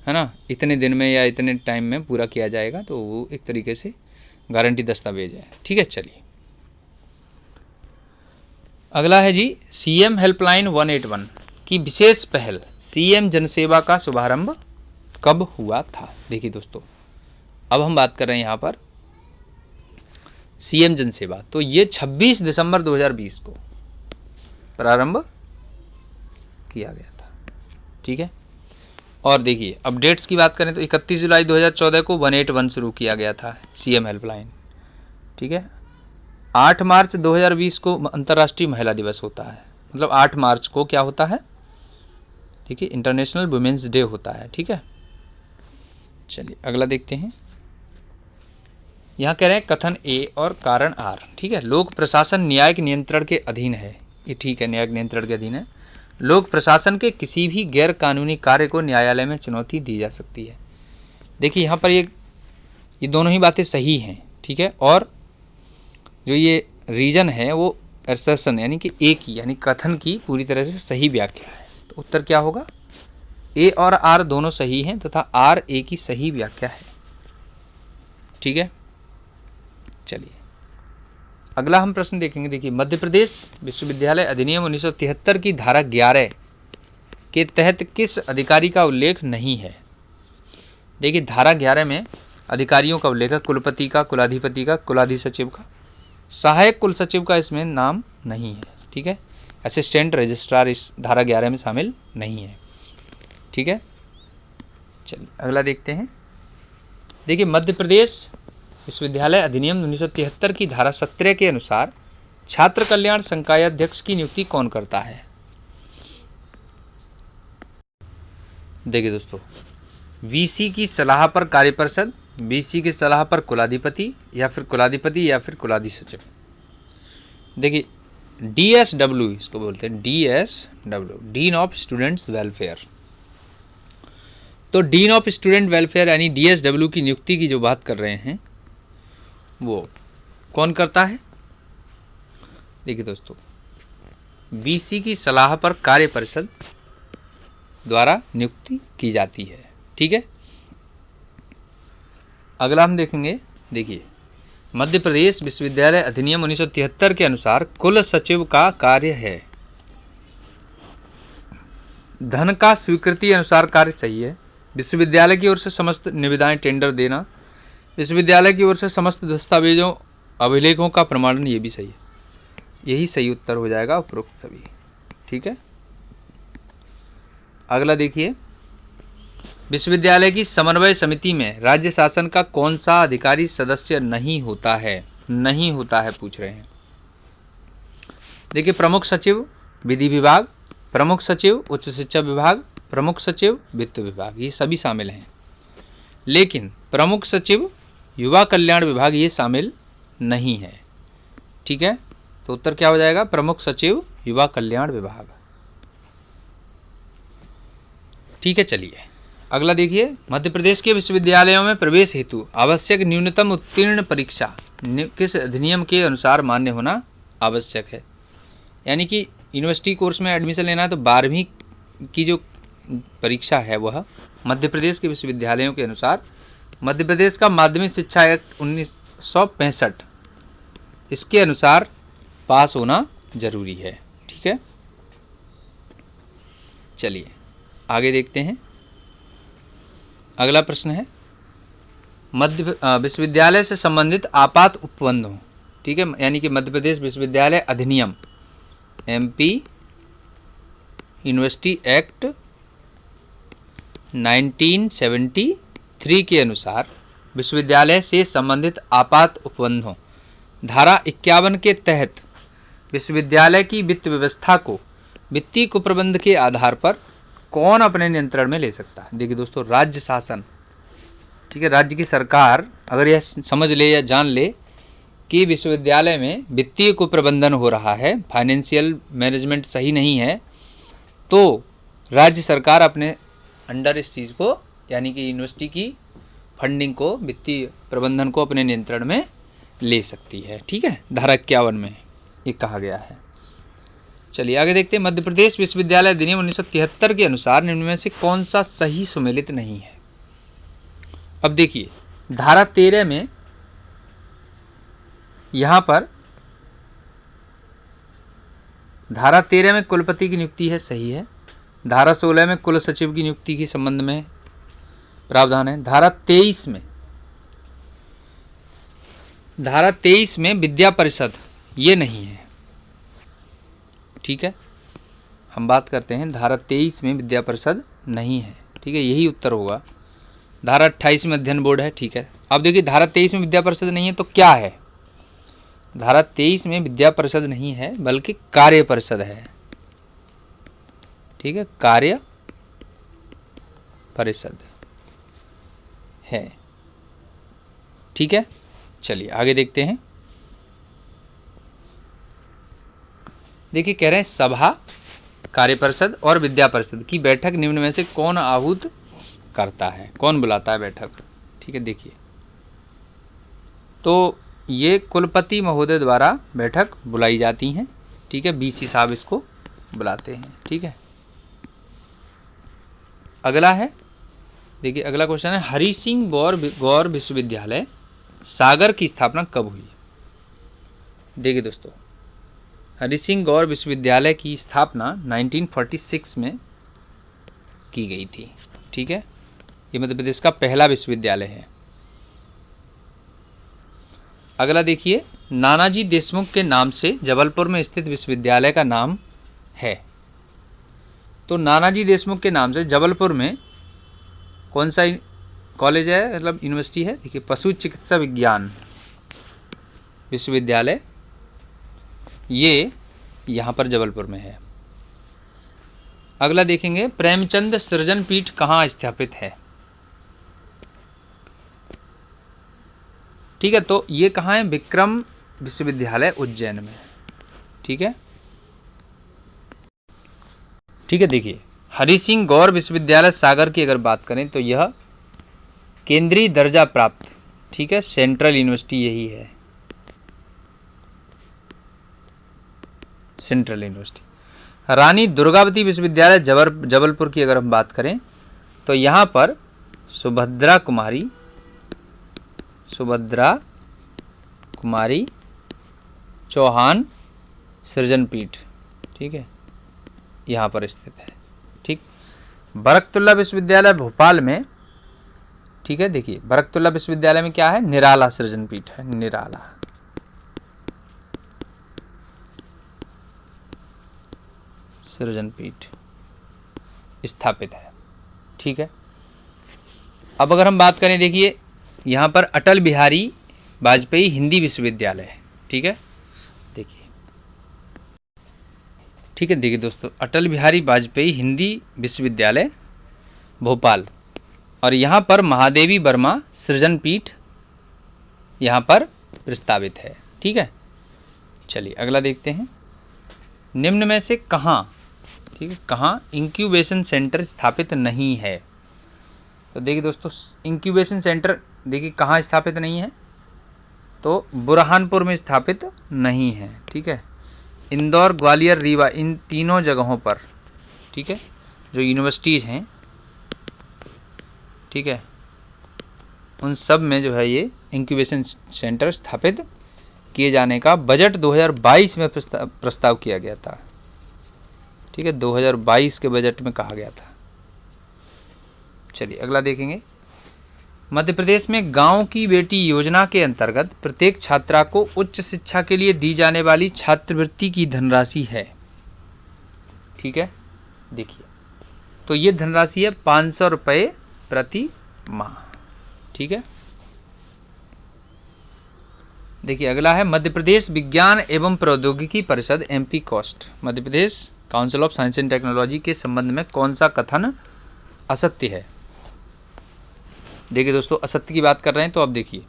है ना, इतने दिन में या इतने टाइम में पूरा किया जाएगा। तो वो एक तरीके से गारंटी दस्तावेज है, ठीक है। चलिए अगला है जी, सीएम हेल्पलाइन 181 की विशेष पहल सीएम जनसेवा का शुभारंभ कब हुआ था? देखिए दोस्तों, अब हम बात कर रहे हैं यहाँ पर सीएम जनसेवा, तो ये 26 दिसंबर 2020 को प्रारंभ किया गया था, ठीक है। और देखिए, अपडेट्स की बात करें तो 31 जुलाई 2014 को 181 शुरू किया गया था सीएम हेल्पलाइन, ठीक है। 8 मार्च 2020 को अंतर्राष्ट्रीय महिला दिवस होता है, मतलब 8 मार्च को क्या होता है, ठीक है, इंटरनेशनल वुमेन्स डे होता है, ठीक है। चलिए अगला देखते हैं। यहाँ कह रहे हैं कथन ए और कारण आर, ठीक है। लोक प्रशासन न्यायिक नियंत्रण के अधीन है, ये ठीक है, न्यायिक नियंत्रण के अधीन है। लोक प्रशासन के किसी भी गैर कानूनी कार्य को न्यायालय में चुनौती दी जा सकती है। देखिए यहाँ पर ये दोनों ही बातें सही हैं, ठीक है। और जो ये रीजन है वो असर्शन यानी कि ए की, यानी कथन की पूरी तरह से सही व्याख्या है। तो उत्तर क्या होगा? ए और आर दोनों सही हैं तथा आर ए की सही व्याख्या है, ठीक है। चलिए अगला हम प्रश्न देखेंगे। देखिए, मध्य प्रदेश विश्वविद्यालय अधिनियम 1973 की धारा 11 के तहत किस अधिकारी का उल्लेख नहीं है? देखिए, धारा 11 में अधिकारियों का उल्लेख है, कुलपति का, कुलाधिपति का, कुलाधिसचिव का, सहायक कुल सचिव का इसमें नाम नहीं है, ठीक है। असिस्टेंट रजिस्ट्रार इस धारा 11 में शामिल नहीं है, ठीक है। चलिए अगला देखते हैं। देखिए, मध्य प्रदेश विश्वविद्यालय अधिनियम 1973 की धारा 17 के अनुसार छात्र कल्याण संकाय अध्यक्ष की नियुक्ति कौन करता है? देखिए दोस्तों, वीसी की सलाह पर कार्यपरिषद, वीसी की सलाह पर कुलाधिपति या फिर कुलाधिसचिव। देखिए, डीएसडब्ल्यू इसको बोलते हैं, DSW, dean of students welfare. तो डीन ऑफ स्टूडेंट वेलफेयर यानी डीएसडब्ल्यू की नियुक्ति की जो बात कर रहे हैं वो कौन करता है? देखिए दोस्तों, वीसी की सलाह पर कार्य परिषद द्वारा नियुक्ति की जाती है, ठीक है। अगला हम देखेंगे। देखिए, मध्य प्रदेश विश्वविद्यालय अधिनियम 1973 के अनुसार कुल सचिव का कार्य है धन का स्वीकृति अनुसार कार्य चाहिए, विश्वविद्यालय की ओर से समस्त निविदाएं टेंडर देना, विश्वविद्यालय की ओर से समस्त दस्तावेजों अभिलेखों का प्रमाणन, ये भी सही है। यही सही उत्तर हो जाएगा उपरोक्त सभी, ठीक है। अगला देखिए, विश्वविद्यालय की समन्वय समिति में राज्य शासन का कौन सा अधिकारी सदस्य नहीं होता है? नहीं होता है पूछ रहे हैं। देखिए, प्रमुख सचिव विधि विभाग, प्रमुख सचिव उच्च शिक्षा विभाग, प्रमुख सचिव वित्त विभाग, ये सभी शामिल हैं। लेकिन प्रमुख सचिव युवा कल्याण विभाग ये शामिल नहीं है। ठीक है, तो उत्तर क्या हो जाएगा? प्रमुख सचिव युवा कल्याण विभाग। ठीक है, चलिए अगला देखिए, मध्य प्रदेश के विश्वविद्यालयों में प्रवेश हेतु आवश्यक न्यूनतम उत्तीर्ण परीक्षा किस अधिनियम के अनुसार मान्य होना आवश्यक है? यानी कि यूनिवर्सिटी कोर्स में एडमिशन लेना है तो 12वीं की जो परीक्षा है वह मध्य प्रदेश के विश्वविद्यालयों के अनुसार मध्य प्रदेश का माध्यमिक शिक्षा एक्ट 1965 इसके अनुसार पास होना जरूरी है। ठीक है, चलिए आगे देखते हैं। अगला प्रश्न है मध्य विश्वविद्यालय से संबंधित आपात उपबंधों। ठीक है, यानी कि मध्य प्रदेश विश्वविद्यालय अधिनियम MP यूनिवर्सिटी एक्ट 1973 के अनुसार विश्वविद्यालय से संबंधित आपात उपबंधों धारा 51 के तहत विश्वविद्यालय की वित्त व्यवस्था को वित्तीय कुप्रबंध के आधार पर कौन अपने नियंत्रण में ले सकता है? देखिए दोस्तों, राज्य शासन, ठीक है, राज्य की सरकार अगर यह समझ ले या जान ले कि विश्वविद्यालय में वित्तीय कुप्रबंधन हो रहा है, फाइनेंशियल मैनेजमेंट सही नहीं है, तो राज्य सरकार अपने अंडर इस चीज़ को, यानी कि यूनिवर्सिटी की फंडिंग को, वित्तीय प्रबंधन को अपने नियंत्रण में ले सकती है। ठीक है, धारा 51 में ये कहा गया है। चलिए आगे देखते हैं। मध्य प्रदेश विश्वविद्यालय अधिनियम 1973 के अनुसार निम्न में से कौन सा सही सुमेलित नहीं है? अब देखिए, धारा 13 में यहाँ पर धारा 13 में कुलपति की नियुक्ति है, सही है। धारा 16 में कुल सचिव की नियुक्ति के संबंध में प्रावधान है। धारा 23 में विद्या परिषद ये नहीं है। ठीक है, हम बात करते हैं धारा 23 में विद्या परिषद नहीं है। ठीक है, यही उत्तर होगा। धारा 28 में अध्ययन बोर्ड है। ठीक है, अब देखिए धारा 23 में विद्या परिषद नहीं है तो क्या है? धारा 23 में विद्या परिषद नहीं है बल्कि कार्य परिषद है। ठीक है, कार्य परिषद है। ठीक है, चलिए आगे देखते हैं। देखिए कह रहे हैं सभा, कार्य परिषद और विद्या परिषद की बैठक निम्न में से कौन आहूत करता है, कौन बुलाता है बैठक? ठीक है, देखिए तो ये कुलपति महोदय द्वारा बैठक बुलाई जाती हैं। ठीक है, BC साहब इसको बुलाते हैं। ठीक है, अगला है, देखिए अगला क्वेश्चन है हरि सिंह गौर विश्वविद्यालय सागर की स्थापना कब हुई? देखिए दोस्तों, हरि सिंह गौर विश्वविद्यालय की स्थापना 1946 में की गई थी। ठीक है, ये मध्य प्रदेश का पहला विश्वविद्यालय है। अगला देखिए, नानाजी देशमुख के नाम से जबलपुर में स्थित विश्वविद्यालय का नाम है। तो नानाजी देशमुख के नाम से जबलपुर में कौन सा कॉलेज है, मतलब यूनिवर्सिटी है? देखिए पशु चिकित्सा विज्ञान विश्वविद्यालय, ये यहाँ पर जबलपुर में है। अगला देखेंगे, प्रेमचंद सृजन पीठ कहाँ स्थापित है? ठीक है, तो ये कहाँ है? विक्रम विश्वविद्यालय उज्जैन में। ठीक है, ठीक है, देखिए हरि सिंह गौर विश्वविद्यालय सागर की अगर बात करें तो यह केंद्रीय दर्जा प्राप्त, ठीक है, सेंट्रल यूनिवर्सिटी यही है, सेंट्रल यूनिवर्सिटी। रानी दुर्गावती विश्वविद्यालय जबलपुर की अगर हम बात करें तो यहाँ पर सुभद्रा कुमारी चौहान सृजन पीठ, ठीक है, यहाँ पर स्थित है। ठीक, बरकतुल्ला विश्वविद्यालय भोपाल में, ठीक है, देखिए बरकतुल्ला विश्वविद्यालय में क्या है? निराला सृजन पीठ है, निराला सृजन पीठ स्थापित है। ठीक है, अब अगर हम बात करें, देखिए यहाँ पर अटल बिहारी वाजपेयी हिंदी विश्वविद्यालय है। ठीक है, देखिए, ठीक है। देखिए दोस्तों, अटल बिहारी वाजपेयी हिंदी विश्वविद्यालय भोपाल, और यहाँ पर महादेवी वर्मा सृजन पीठ यहाँ पर प्रस्तावित है। ठीक है, चलिए अगला देखते हैं। निम्न में से कहाँ, ठीक है, कहाँ इंक्यूबेशन सेंटर स्थापित नहीं है? तो देखिए दोस्तों, इंक्यूबेशन सेंटर देखिए कहाँ स्थापित नहीं है, तो बुरहानपुर में स्थापित नहीं है। ठीक है, इंदौर, ग्वालियर, रीवा, इन तीनों जगहों पर, ठीक है, जो यूनिवर्सिटीज़ हैं, ठीक है, उन सब में जो है ये इंक्यूबेशन सेंटर स्थापित किए जाने का बजट 2022 में प्रस्ताव किया गया था। ठीक है, 2022 के बजट में कहा गया था। चलिए अगला देखेंगे। मध्य प्रदेश में गांव की बेटी योजना के अंतर्गत प्रत्येक छात्रा को उच्च शिक्षा के लिए दी जाने वाली छात्रवृत्ति की धनराशि है। ठीक है, देखिए, तो ये धनराशि है 500 रुपये प्रति माह। ठीक है, देखिए अगला है मध्य प्रदेश विज्ञान एवं प्रौद्योगिकी परिषद MP cost, Madhya Pradesh council of science and technology के संबंध में कौन सा कथन असत्य है? देखिए दोस्तों, असत्य की बात कर रहे हैं तो अब देखिए,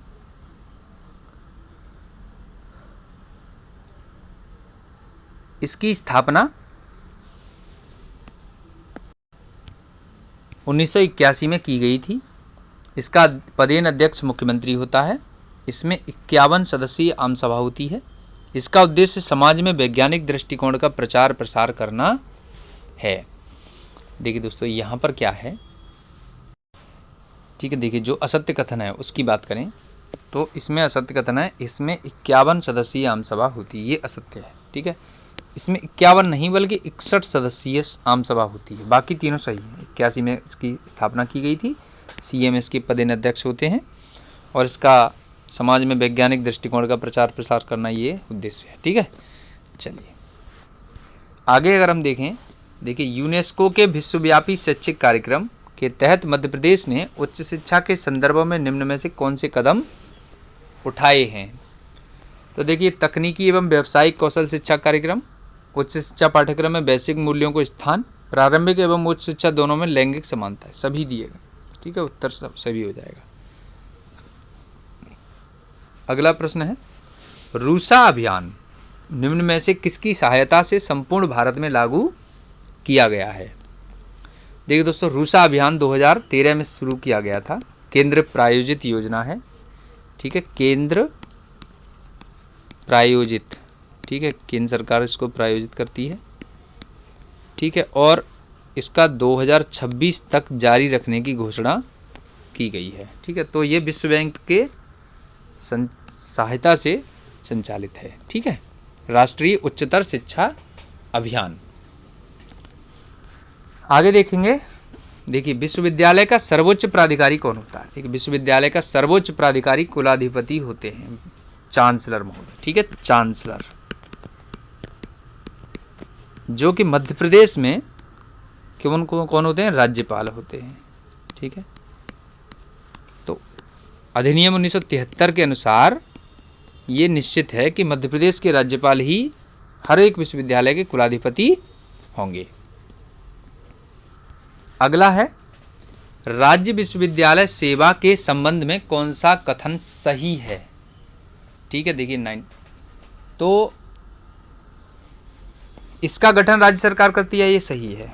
इसकी स्थापना 1981 में की गई थी। इसका पदेन अध्यक्ष मुख्यमंत्री होता है। इसमें 51 सदस्यीय आम सभा होती है। इसका उद्देश्य समाज में वैज्ञानिक दृष्टिकोण का प्रचार प्रसार करना है। देखिए दोस्तों, यहाँ पर क्या है, ठीक है, देखिए जो असत्य कथन है उसकी बात करें तो इसमें असत्य कथन है, इसमें 51 सदस्यीय आम सभा होती है, ये असत्य है। ठीक है, इसमें 51 नहीं बल्कि 61 सदस्यीय आम सभा होती है, बाकी तीनों सही है। 81 में इसकी स्थापना की गई थी, सीएम इसके पदेन अध्यक्ष होते हैं, और इसका समाज में वैज्ञानिक दृष्टिकोण का प्रचार प्रसार करना ये उद्देश्य है। ठीक है, चलिए आगे अगर हम देखें, देखिए यूनेस्को के विश्वव्यापी शैक्षिक कार्यक्रम के तहत मध्य प्रदेश ने उच्च शिक्षा के संदर्भ में निम्न में से कौन से कदम उठाए हैं? तो देखिए, तकनीकी एवं व्यावसायिक कौशल शिक्षा कार्यक्रम, उच्च शिक्षा पाठ्यक्रम में बेसिक मूल्यों को स्थान, प्रारंभिक एवं उच्च शिक्षा दोनों में लैंगिक समानता है, सभी दिएगा। ठीक है, उत्तर सब सभी हो जाएगा। अगला प्रश्न है, रूसा अभियान निम्न में से किसकी सहायता से संपूर्ण भारत में लागू किया गया है? देखिए दोस्तों, रूसा अभियान 2013 में शुरू किया गया था, केंद्र प्रायोजित योजना है। ठीक है, केंद्र प्रायोजित, ठीक है, केंद्र सरकार इसको प्रायोजित करती है। ठीक है, और इसका 2026 तक जारी रखने की घोषणा की गई है। ठीक है, तो ये विश्व बैंक के सहायता से संचालित है। ठीक है, राष्ट्रीय उच्चतर शिक्षा अभियान। आगे देखेंगे, देखिए विश्वविद्यालय का सर्वोच्च प्राधिकारी कौन होता है? देखिए विश्वविद्यालय का सर्वोच्च प्राधिकारी कुलाधिपति होते हैं, चांसलर महोदय। ठीक है, चांसलर, जो कि मध्य प्रदेश में कौन होते हैं? राज्यपाल होते हैं। ठीक है, तो अधिनियम 1973 के अनुसार ये निश्चित है कि मध्य प्रदेश के राज्यपाल ही हर एक विश्वविद्यालय के कुलाधिपति होंगे। अगला है, राज्य विश्वविद्यालय सेवा के संबंध में कौन सा कथन सही है? ठीक है, देखिए 9, तो इसका गठन राज्य सरकार करती है, ये सही है।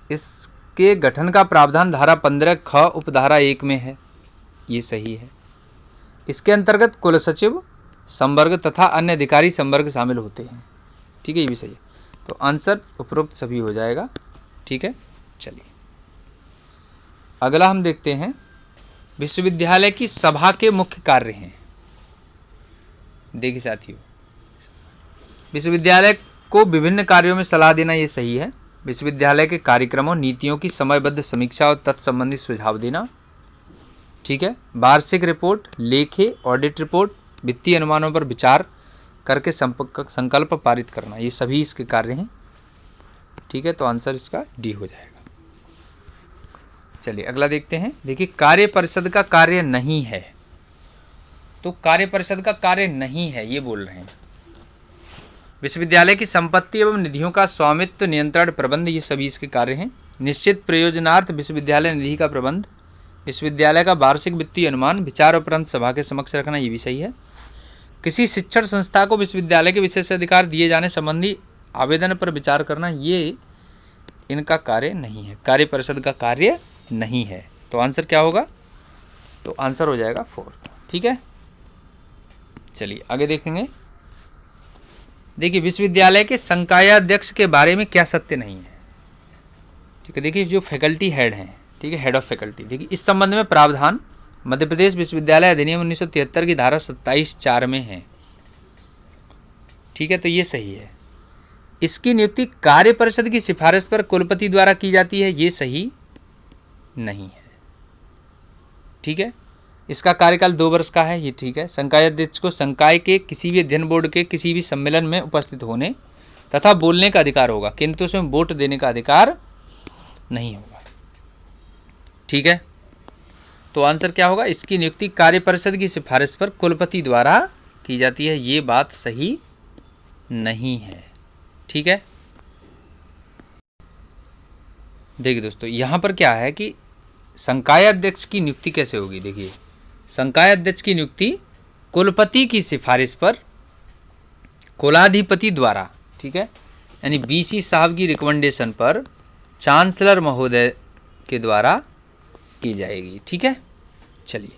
इसके गठन का प्रावधान धारा 15 ख उपधारा 1 में है, ये सही है। इसके अंतर्गत कुल सचिव, संवर्ग तथा अन्य अधिकारी संवर्ग शामिल होते हैं। ठीक है, ये भी सही है। तो आंसर उपरोक्त सभी हो जाएगा। ठीक है, चलिए अगला हम देखते हैं, विश्वविद्यालय की सभा के मुख्य कार्य हैं। देखिए साथियों, विश्वविद्यालय को विभिन्न कार्यों में सलाह देना, ये सही है। विश्वविद्यालय के कार्यक्रमों, नीतियों की समयबद्ध समीक्षा और तत्संबंधी सुझाव देना। ठीक है, वार्षिक रिपोर्ट, लेखे, ऑडिट रिपोर्ट, वित्तीय अनुमानों पर विचार करके संकल्प पारित करना, ये सभी इसके कार्य हैं। ठीक है, तो आंसर इसका डी हो जाएगा। चलिए अगला देखते हैं, देखिए कार्य परिषद का कार्य नहीं है। तो कार्य परिषद का कार्य नहीं है, ये बोल रहे हैं। विश्वविद्यालय की संपत्ति एवं निधियों का स्वामित्व, नियंत्रण, प्रबंध, ये सभी इसके कार्य हैं। निश्चित प्रयोजनार्थ विश्वविद्यालय निधि का प्रबंध, विश्वविद्यालय का वार्षिक वित्तीय अनुमान, विचार उपरांत सभा के समक्ष रखना, ये भी सही है। किसी शिक्षण संस्था को विश्वविद्यालय के विशेषाधिकार दिए जाने संबंधी आवेदन पर विचार करना, ये इनका कार्य नहीं है, कार्य परिषद का कार्य नहीं है। तो आंसर क्या होगा? तो आंसर हो जाएगा 4। ठीक है, चलिए आगे देखेंगे। देखिए, विश्वविद्यालय के संकायाध्यक्ष के बारे में क्या सत्य नहीं है। ठीक है, देखिए जो फैकल्टी हेड हैं, ठीक है, हेड ऑफ फैकल्टी, देखिए इस संबंध में प्रावधान मध्य प्रदेश विश्वविद्यालय अधिनियम 1973 की धारा 27(4) में है। ठीक है, तो ये सही है। इसकी नियुक्ति कार्य परिषद की सिफारिश पर कुलपति द्वारा की जाती है, ये सही नहीं है। ठीक है, इसका कार्यकाल 2 वर्ष का है, ये ठीक है। संकायाध्यक्ष को संकाय के किसी भी अध्ययन बोर्ड के किसी भी सम्मेलन में उपस्थित होने तथा बोलने का अधिकार होगा, किंतु उसमें वोट देने का अधिकार नहीं होगा। ठीक है, तो आंसर क्या होगा? इसकी नियुक्ति कार्य परिषद की सिफारिश पर कुलपति द्वारा की जाती है, ये बात सही नहीं है। ठीक है, देखिए दोस्तों, यहाँ पर क्या है कि संकायाध्यक्ष की नियुक्ति कैसे होगी। देखिए, संकायाध्यक्ष की नियुक्ति कुलपति की सिफारिश पर कुलाधिपति द्वारा, ठीक है, यानी बीसी साहब की रिकमेंडेशन पर चांसलर महोदय के द्वारा की जाएगी। ठीक है, चलिए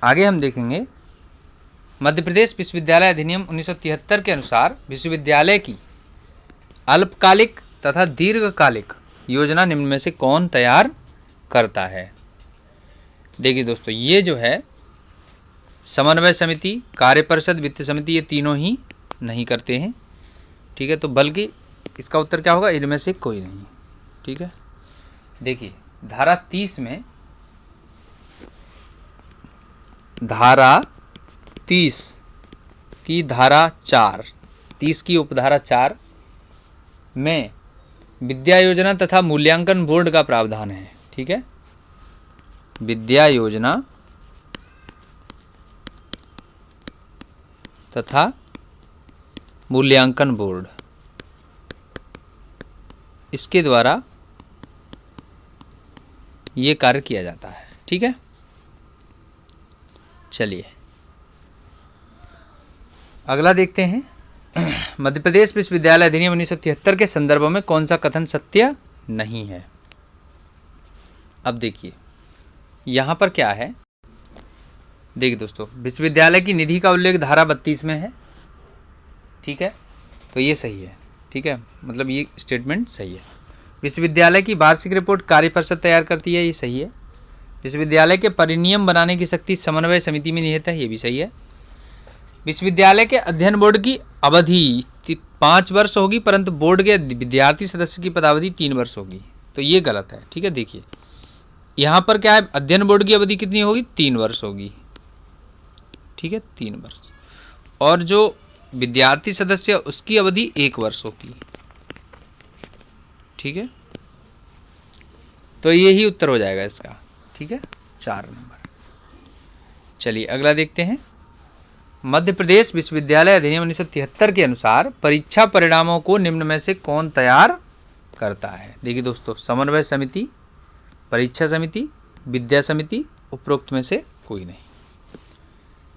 आगे हम देखेंगे। मध्य प्रदेश विश्वविद्यालय अधिनियम 1973 के अनुसार विश्वविद्यालय की अल्पकालिक तथा दीर्घकालिक योजना निम्न में से कौन तैयार करता है। देखिए दोस्तों, ये जो है समन्वय समिति, कार्य परिषद, वित्त समिति, ये तीनों ही नहीं करते हैं। ठीक है, तो बल्कि इसका उत्तर क्या होगा? इनमें से कोई नहीं। ठीक है, देखिए धारा 30 में, धारा 30 की धारा 4, 30 की उपधारा 4 में विद्या योजना तथा मूल्यांकन बोर्ड का प्रावधान है। ठीक है, विद्या योजना तथा मूल्यांकन बोर्ड, इसके द्वारा ये कार्य किया जाता है। ठीक है, चलिए अगला देखते हैं। मध्य प्रदेश विश्वविद्यालय अधिनियम 1973 के संदर्भ में कौन सा कथन सत्य नहीं है। अब देखिए यहाँ पर क्या है। देखिए दोस्तों, विश्वविद्यालय की निधि का उल्लेख धारा 32 में है। ठीक है, तो ये सही है। ठीक है, मतलब ये स्टेटमेंट सही है। विश्वविद्यालय की वार्षिक रिपोर्ट कार्य परिषद तैयार करती है, ये सही है। विश्वविद्यालय के परिनियम बनाने की शक्ति समन्वय समिति में निहित है, ये भी सही है। विश्वविद्यालय के अध्ययन बोर्ड की अवधि 5 वर्ष होगी, परंतु बोर्ड के विद्यार्थी सदस्य की पदावधि 3 वर्ष होगी, तो ये गलत है। ठीक है, देखिए यहाँ पर क्या है, अध्ययन बोर्ड की अवधि कितनी होगी? 3 वर्ष होगी। ठीक है, 3 वर्ष, और जो विद्यार्थी सदस्य उसकी अवधि 1 वर्ष होगी। ठीक है, तो यही उत्तर हो जाएगा इसका। ठीक है, 4 नंबर। चलिए अगला देखते हैं। मध्य प्रदेश विश्वविद्यालय अधिनियम 1973 के अनुसार परीक्षा परिणामों को निम्न में से कौन तैयार करता है। देखिए दोस्तों, समन्वय समिति, परीक्षा समिति, विद्या समिति, उपरोक्त में से कोई नहीं।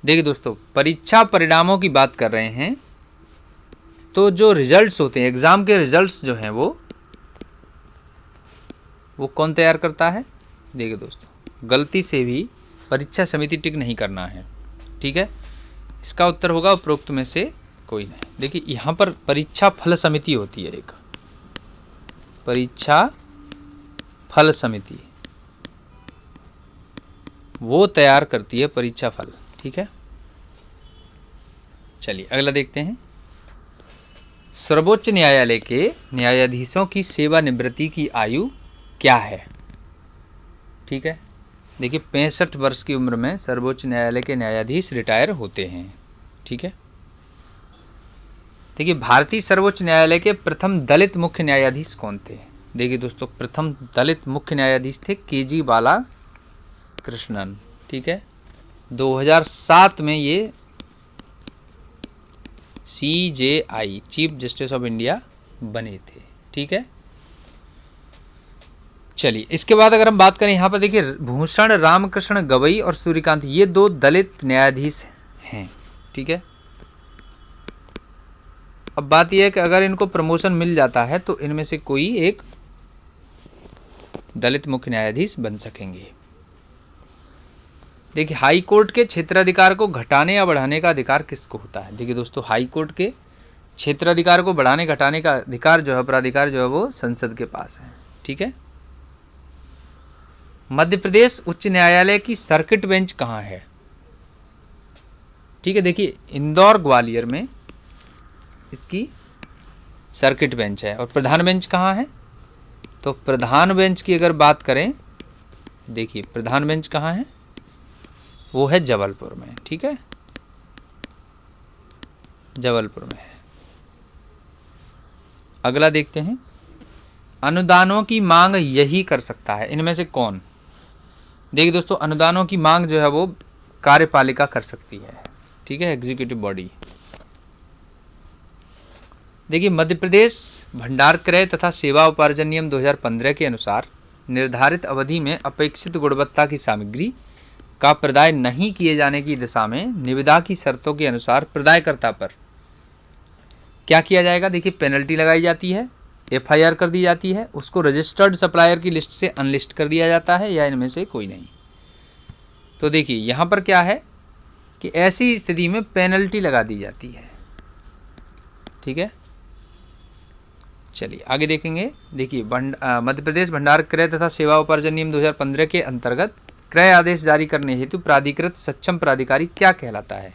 देखिए दोस्तों, परीक्षा परिणामों की बात कर रहे हैं, तो जो रिजल्ट्स होते हैं, एग्जाम के रिजल्ट्स जो हैं वो कौन तैयार करता है। देखिए दोस्तों, गलती से भी परीक्षा समिति टिक नहीं करना है। ठीक है, इसका उत्तर होगा उपरोक्त में से कोई नहीं। देखिए यहाँ पर परीक्षा फल समिति होती है, एक परीक्षा फल समिति, वो तैयार करती है परीक्षा फल। ठीक है, चलिए अगला देखते हैं। सर्वोच्च न्यायालय के न्यायाधीशों की सेवानिवृत्ति की आयु क्या है। ठीक है, देखिए 65 वर्ष की उम्र में सर्वोच्च न्यायालय के न्यायाधीश रिटायर होते हैं। ठीक है, देखिए भारतीय सर्वोच्च न्यायालय के प्रथम दलित मुख्य न्यायाधीश कौन थे। देखिए दोस्तों, प्रथम दलित मुख्य न्यायाधीश थे KG बालाकृष्णन। ठीक है, 2007 में ये CJI chief justice of India बने थे। ठीक है, चलिए इसके बाद अगर हम बात करें यहाँ पर देखिए भूषण रामकृष्ण गवई और सूर्यकांत, ये 2 दलित न्यायाधीश हैं। ठीक है, अब बात यह है कि अगर इनको प्रमोशन मिल जाता है तो इनमें से कोई एक दलित मुख्य न्यायाधीश बन सकेंगे। देखिए हाई कोर्ट के क्षेत्राधिकार को घटाने या बढ़ाने का अधिकार किसको होता है? देखिए दोस्तों, हाई कोर्ट के क्षेत्राधिकार को बढ़ाने घटाने का अधिकार जो है, प्राधिकार जो है वो संसद के पास है। ठीक है, मध्य प्रदेश उच्च न्यायालय की सर्किट बेंच कहाँ है? ठीक है, देखिए इंदौर ग्वालियर में इसकी सर्किट बेंच है। और प्रधान बेंच कहाँ है? तो प्रधान बेंच की अगर बात करें, देखिए प्रधान बेंच कहाँ है, वो है जबलपुर में। ठीक है, जबलपुर में है। अगला देखते हैं, अनुदानों की मांग यही कर सकता है, इनमें से कौन? देखिए दोस्तों, अनुदानों की मांग जो है वो कार्यपालिका कर सकती है। ठीक है, एग्जीक्यूटिव बॉडी। देखिए मध्य प्रदेश भंडार क्रय तथा सेवा उपार्जन नियम 2015 के अनुसार निर्धारित अवधि में अपेक्षित गुणवत्ता की सामग्री का प्रदाय नहीं किए जाने की दिशा में निविदा की शर्तों के अनुसार प्रदायकर्ता पर क्या किया जाएगा? देखिए पेनल्टी लगाई जाती है, FIR कर दी जाती है, उसको रजिस्टर्ड सप्लायर की लिस्ट से अनलिस्ट कर दिया जाता है, या इनमें से कोई नहीं। तो देखिए यहाँ पर क्या है कि ऐसी स्थिति में पेनल्टी लगा दी जाती है। ठीक है, चलिए आगे देखेंगे। देखिए मध्य प्रदेश भंडार क्रय तथा सेवा उपार्जन नियम 2015 के अंतर्गत क्रय आदेश जारी करने हेतु प्राधिकृत सक्षम प्राधिकारी क्या कहलाता है?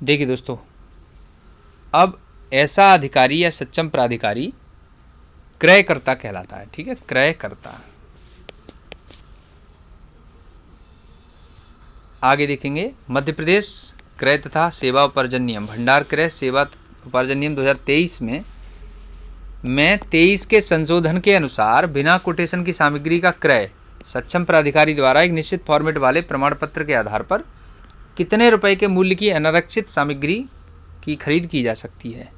देखिए दोस्तों, अब ऐसा अधिकारी या सक्षम प्राधिकारी क्रयकर्ता कहलाता है। ठीक है, क्रयकर्ता। आगे देखेंगे, मध्य प्रदेश क्रय तथा सेवा उपार्जन नियम भंडार क्रय सेवा उपार्जन नियम 2023 में 23 के संशोधन के अनुसार बिना कोटेशन की सामग्री का क्रय सक्षम प्राधिकारी द्वारा एक निश्चित फॉर्मेट वाले प्रमाण पत्र के आधार पर कितने रुपए के मूल्य की अनारक्षित सामग्री की खरीद की जा सकती है?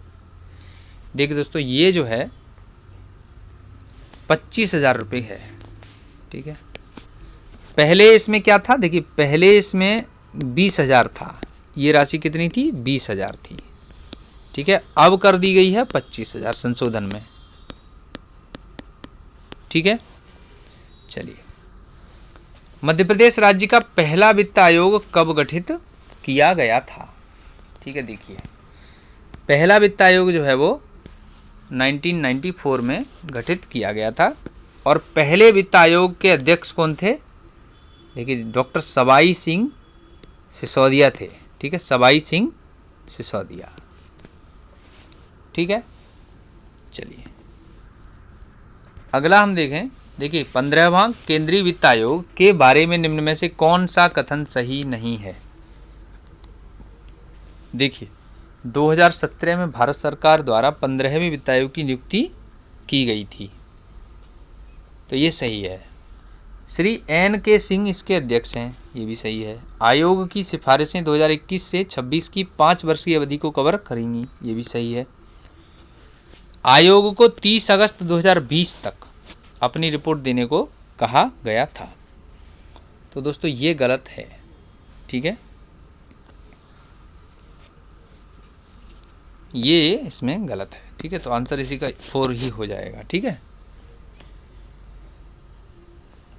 देखिए दोस्तों, ये जो है 25,000 रुपये है। ठीक है, पहले इसमें क्या था? देखिए पहले इसमें 20,000 था, ये राशि कितनी थी? 20,000 थी। ठीक है, अब कर दी गई है 25,000 संशोधन में। ठीक है, चलिए मध्य प्रदेश राज्य का पहला वित्त आयोग कब गठित किया गया था? ठीक है, देखिए पहला वित्त आयोग जो है वो 1994 में गठित किया गया था। और पहले वित्त आयोग के अध्यक्ष कौन थे? देखिए डॉक्टर सवाई सिंह सिसोदिया थे। ठीक है, सवाई सिंह सिसोदिया। ठीक है, चलिए अगला हम देखें। देखिए 15वां केंद्रीय वित्त आयोग के बारे में निम्न में से कौन सा कथन सही नहीं है? देखिए 2017 में भारत सरकार द्वारा 15वें वित्त आयोग की नियुक्ति की गई थी, तो ये सही है। श्री N.K. सिंह इसके अध्यक्ष हैं, ये भी सही है। आयोग की सिफारिशें 2021 से 26 की 5 वर्षीय अवधि को कवर करेंगी, ये भी सही है। आयोग को 30 अगस्त 2020 तक अपनी रिपोर्ट देने को कहा गया था, तो दोस्तों ये गलत है। ठीक है, ये इसमें गलत है। ठीक है, तो आंसर इसी का 4 ही हो जाएगा। ठीक है,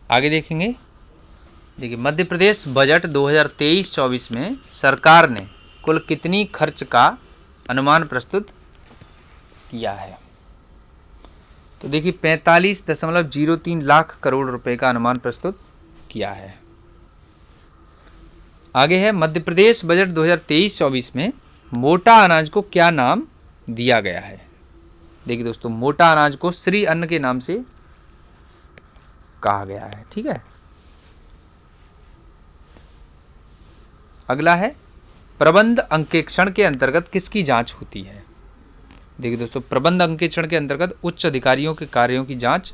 आगे देखेंगे। देखिए मध्य प्रदेश बजट 2023-24 में सरकार ने कुल कितनी खर्च का अनुमान प्रस्तुत किया है? तो देखिए 45.03 लाख करोड़ रुपए का अनुमान प्रस्तुत किया है। आगे है, मध्य प्रदेश बजट 2023-24 में मोटा अनाज को क्या नाम दिया गया है? देखिए दोस्तों, मोटा अनाज को श्री अन्न के नाम से कहा गया है। ठीक है, अगला है, प्रबंध अंकेक्षण के अंतर्गत किसकी जांच होती है? देखिए दोस्तों, प्रबंध अंकेक्षण के अंतर्गत उच्च अधिकारियों के कार्यों की जांच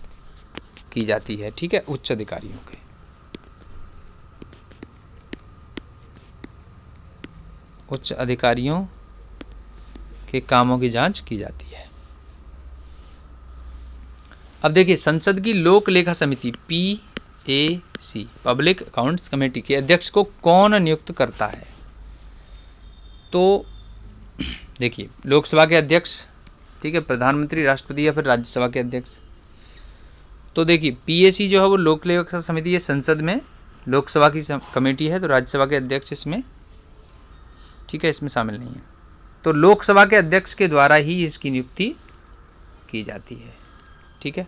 की जाती है। ठीक है, उच्च अधिकारियों के। उच्च अधिकारियों के कामों की जांच की जाती है। अब देखिए, संसद की लोक लेखा समिति PAC पब्लिक अकाउंट्स कमेटी के अध्यक्ष को कौन नियुक्त करता है? तो देखिए, लोकसभा के अध्यक्ष, ठीक है, प्रधानमंत्री, राष्ट्रपति या फिर राज्यसभा के अध्यक्ष। तो देखिए, PAC जो है वो लोक लेखा समिति है, संसद में लोकसभा की कमेटी है, तो राज्यसभा के अध्यक्ष इसमें, ठीक है, इसमें शामिल नहीं है। तो लोकसभा के अध्यक्ष के द्वारा ही इसकी नियुक्ति की जाती है, ठीक है।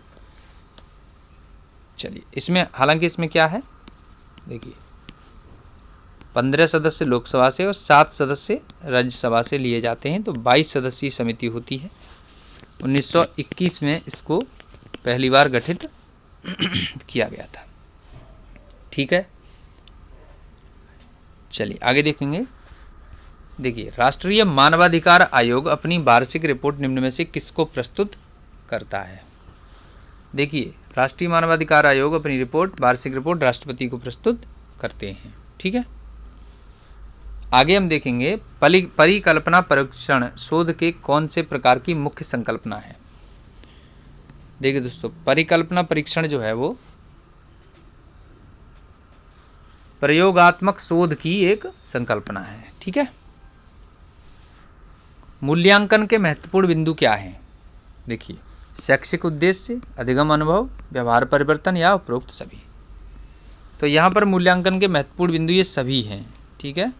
चलिए, इसमें हालांकि इसमें क्या है, देखिए 15 सदस्य लोकसभा से और 7 सदस्य राज्यसभा से लिए जाते हैं, तो 22 सदस्यीय समिति होती है। 1921 में इसको पहली बार गठित किया गया था, ठीक है। चलिए आगे देखेंगे। देखिए, राष्ट्रीय मानवाधिकार आयोग अपनी वार्षिक रिपोर्ट निम्न में से किसको प्रस्तुत करता है? देखिए, राष्ट्रीय मानवाधिकार आयोग अपनी रिपोर्ट, वार्षिक रिपोर्ट राष्ट्रपति को प्रस्तुत करते हैं, ठीक है। आगे हम देखेंगे परिकल्पना परीक्षण शोध के कौन से प्रकार की मुख्य संकल्पना है। देखिए दोस्तों, परिकल्पना परीक्षण जो है वो प्रयोगात्मक शोध की एक संकल्पना है, ठीक है। मूल्यांकन के महत्वपूर्ण बिंदु क्या हैं? देखिए, शैक्षिक उद्देश्य, अधिगम अनुभव, व्यवहार परिवर्तन या उपरोक्त सभी। तो यहाँ पर मूल्यांकन के महत्वपूर्ण बिंदु ये सभी हैं, ठीक है।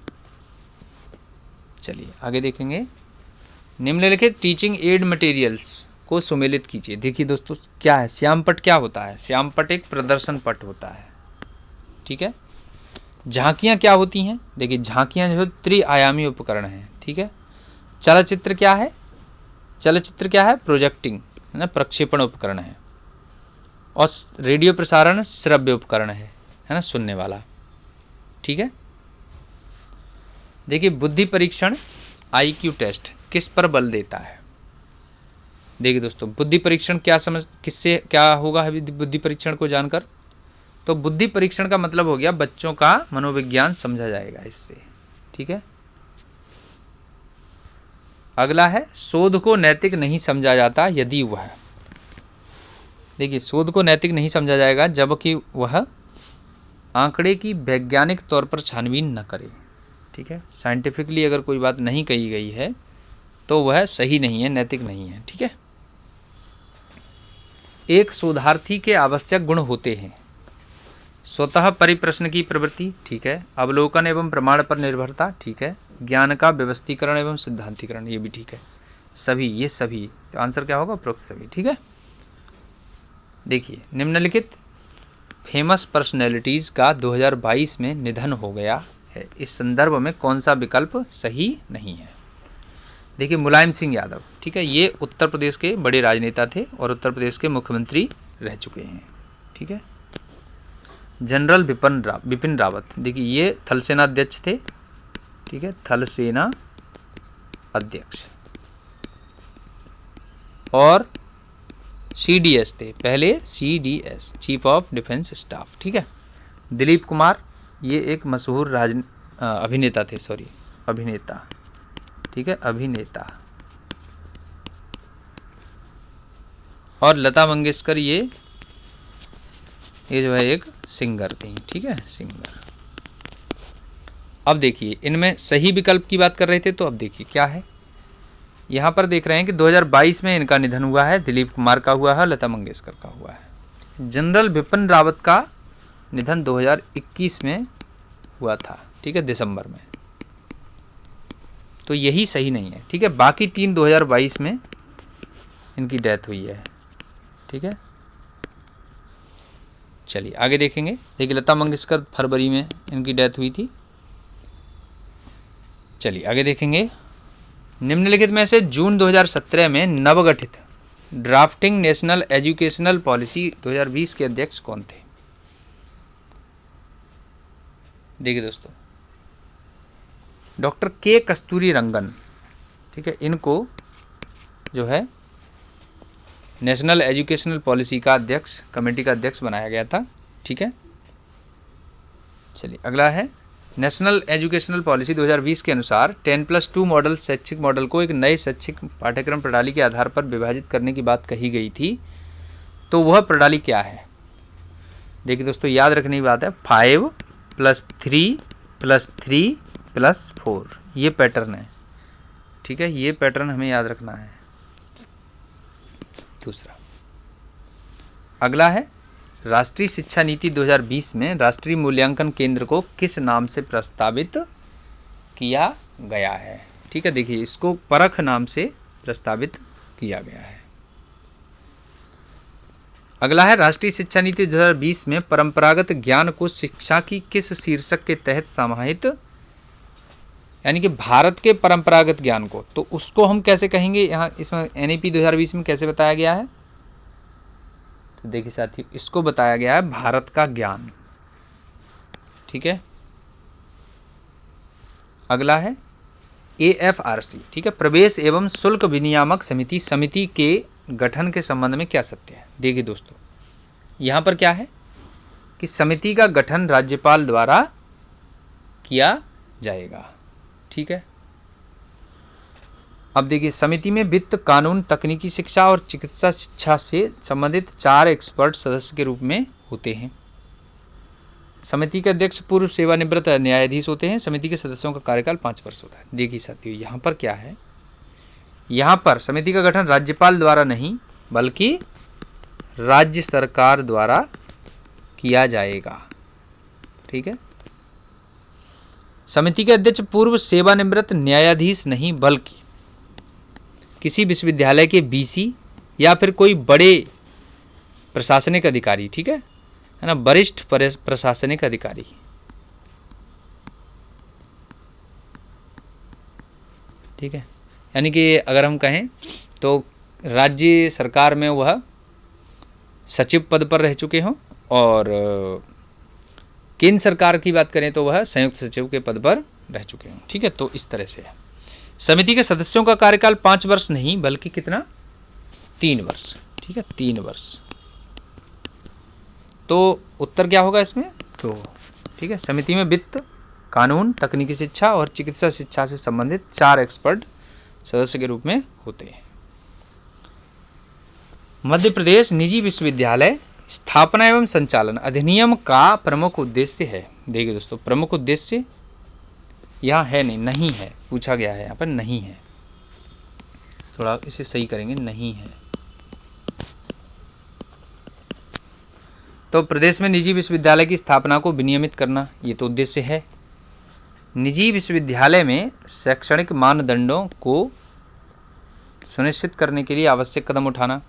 चलिए आगे देखेंगे। निम्नलिखित टीचिंग एड मटेरियल्स को सुमेलित कीजिए। देखिए दोस्तों, क्या है श्यामपट? क्या होता है श्यामपट? एक प्रदर्शन पट होता है, ठीक है। झांकियाँ क्या होती हैं? देखिए, झांकियाँ जो है त्रिआयामी उपकरण हैं, ठीक है। चलचित्र क्या है? चलचित्र क्या है? प्रोजेक्टिंग, है ना, प्रक्षेपण उपकरण है। और रेडियो प्रसारण श्रव्य उपकरण है ना, सुनने वाला, ठीक है। देखिए, बुद्धि परीक्षण IQ टेस्ट किस पर बल देता है? देखिए दोस्तों, बुद्धि परीक्षण किससे क्या होगा बुद्धि परीक्षण को जानकर? तो बुद्धि परीक्षण का मतलब हो गया बच्चों का मनोविज्ञान समझा जाएगा इससे, ठीक है। अगला है, शोध को नैतिक नहीं समझा जाता यदि वह, देखिए, शोध को नैतिक नहीं समझा जाएगा जबकि वह आंकड़े की वैज्ञानिक तौर पर छानबीन न करे, ठीक है। साइंटिफिकली अगर कोई बात नहीं कही गई है तो वह सही नहीं है, नैतिक नहीं है, ठीक है। एक शोधार्थी के आवश्यक गुण होते हैं स्वतः परिप्रश्न की प्रवृत्ति, ठीक है। अवलोकन एवं प्रमाण पर निर्भरता, ठीक है। ज्ञान का व्यवस्थीकरण एवं सिद्धांतीकरण, ये भी ठीक है। सभी, ये सभी, तो आंसर क्या होगा? उपरोक्त सभी, ठीक है। देखिए, निम्नलिखित फेमस पर्सनैलिटीज का 2022 में निधन हो गया है, इस संदर्भ में कौन सा विकल्प सही नहीं है? देखिए, मुलायम सिंह यादव, ठीक है, ये उत्तर प्रदेश के बड़े राजनेता थे और उत्तर प्रदेश के मुख्यमंत्री रह चुके हैं, ठीक है। जनरल बिपिन रावत, देखिए ये थल सेना अध्यक्ष थे, ठीक है, थल सेना अध्यक्ष, और CDS थे पहले, CDS chief of defence staff, ठीक है। दिलीप कुमार, ये एक मशहूर अभिनेता थे, अभिनेता, ठीक है, अभिनेता। और लता मंगेशकर, ये जो है एक सिंगर थी, ठीक है, सिंगर। अब देखिए, इनमें सही विकल्प की बात कर रहे थे, तो अब देखिए क्या है, यहाँ पर देख रहे हैं कि 2022 में इनका निधन हुआ है, दिलीप कुमार का हुआ है, लता मंगेशकर का हुआ है। जनरल बिपिन रावत का निधन 2021 में हुआ था, ठीक है, दिसंबर में, तो यही सही नहीं है, ठीक है। बाकी 3 2022 में इनकी डेथ हुई है, ठीक है। चलिए आगे देखेंगे। देखिए, लता मंगेशकर फरवरी में इनकी डेथ हुई थी। चलिए आगे देखेंगे। निम्नलिखित में से जून 2017 में नवगठित ड्राफ्टिंग नेशनल एजुकेशनल पॉलिसी 2020 के अध्यक्ष कौन थे? देखिए दोस्तों, डॉक्टर के कस्तूरी रंगन, ठीक है, इनको जो है नेशनल एजुकेशनल पॉलिसी का अध्यक्ष, कमेटी का अध्यक्ष बनाया गया था, ठीक है। चलिए अगला है, नेशनल एजुकेशनल पॉलिसी 2020 के अनुसार 10+2 मॉडल शैक्षिक मॉडल को एक नए शैक्षिक पाठ्यक्रम प्रणाली के आधार पर विभाजित करने की बात कही गई थी। तो वह प्रणाली क्या है? देखिए दोस्तों, याद रखने की बात है 5+3+3+4 ये पैटर्न है। ठीक है, ये पैटर्न हमें याद रखना है। दूसरा अगला है राष्ट्रीय शिक्षा नीति 2020 में राष्ट्रीय मूल्यांकन केंद्र को किस नाम से प्रस्तावित किया गया है? ठीक है, देखिए इसको परख नाम से प्रस्तावित किया गया है। अगला है राष्ट्रीय शिक्षा नीति 2020 में परंपरागत ज्ञान को शिक्षा की किस शीर्षक के तहत समाहित, यानी कि भारत के परंपरागत ज्ञान को, तो उसको हम कैसे कहेंगे? यहाँ इसमें एनईपी 2020 में कैसे बताया गया है? तो देखिए साथियों, इसको बताया गया है भारत का ज्ञान। ठीक है, अगला है AFRC। ठीक है, प्रवेश एवं शुल्क विनियामक समिति के गठन के संबंध में क्या सत्य है? देखिए दोस्तों, यहाँ पर क्या है कि समिति का गठन राज्यपाल द्वारा किया जाएगा। ठीक है, अब देखिए समिति में वित्त, कानून, तकनीकी शिक्षा और चिकित्सा शिक्षा से संबंधित 4 एक्सपर्ट सदस्य के रूप में होते हैं। समिति के अध्यक्ष पूर्व सेवानिवृत्त न्यायाधीश होते हैं। समिति के सदस्यों का कार्यकाल 5 वर्ष होता है। देखिए साथियों, यहाँ पर क्या है, यहाँ पर समिति का गठन राज्यपाल द्वारा नहीं बल्कि राज्य सरकार द्वारा किया जाएगा। ठीक है, समिति के अध्यक्ष पूर्व सेवानिवृत्त न्यायाधीश नहीं बल्कि किसी विश्वविद्यालय के VC या फिर कोई बड़े प्रशासनिक अधिकारी। ठीक है ना, वरिष्ठ प्रशासनिक अधिकारी। ठीक है, यानी कि अगर हम कहें तो राज्य सरकार में वह सचिव पद पर रह चुके हों, और केंद्र सरकार की बात करें तो वह संयुक्त सचिव के पद पर रह चुके हों। ठीक है, तो इस तरह से है। समिति के सदस्यों का कार्यकाल 5 वर्ष नहीं बल्कि कितना, 3 वर्ष। ठीक है, 3 वर्ष। तो उत्तर क्या होगा इसमें? तो ठीक है, समिति में वित्त, कानून, तकनीकी शिक्षा और चिकित्सा शिक्षा से संबंधित 4 एक्सपर्ट सदस्य के रूप में होते हैं। मध्य प्रदेश निजी विश्वविद्यालय स्थापना एवं संचालन अधिनियम का प्रमुख उद्देश्य है। देखिए दोस्तों, प्रमुख उद्देश्य यहाँ है नहीं है, पूछा गया है यहाँ पर नहीं है, थोड़ा इसे सही करेंगे, नहीं है। तो प्रदेश में निजी विश्वविद्यालय की स्थापना को विनियमित करना, ये तो उद्देश्य है। निजी विश्वविद्यालय में शैक्षणिक मानदंडों को सुनिश्चित करने के लिए आवश्यक कदम उठाना,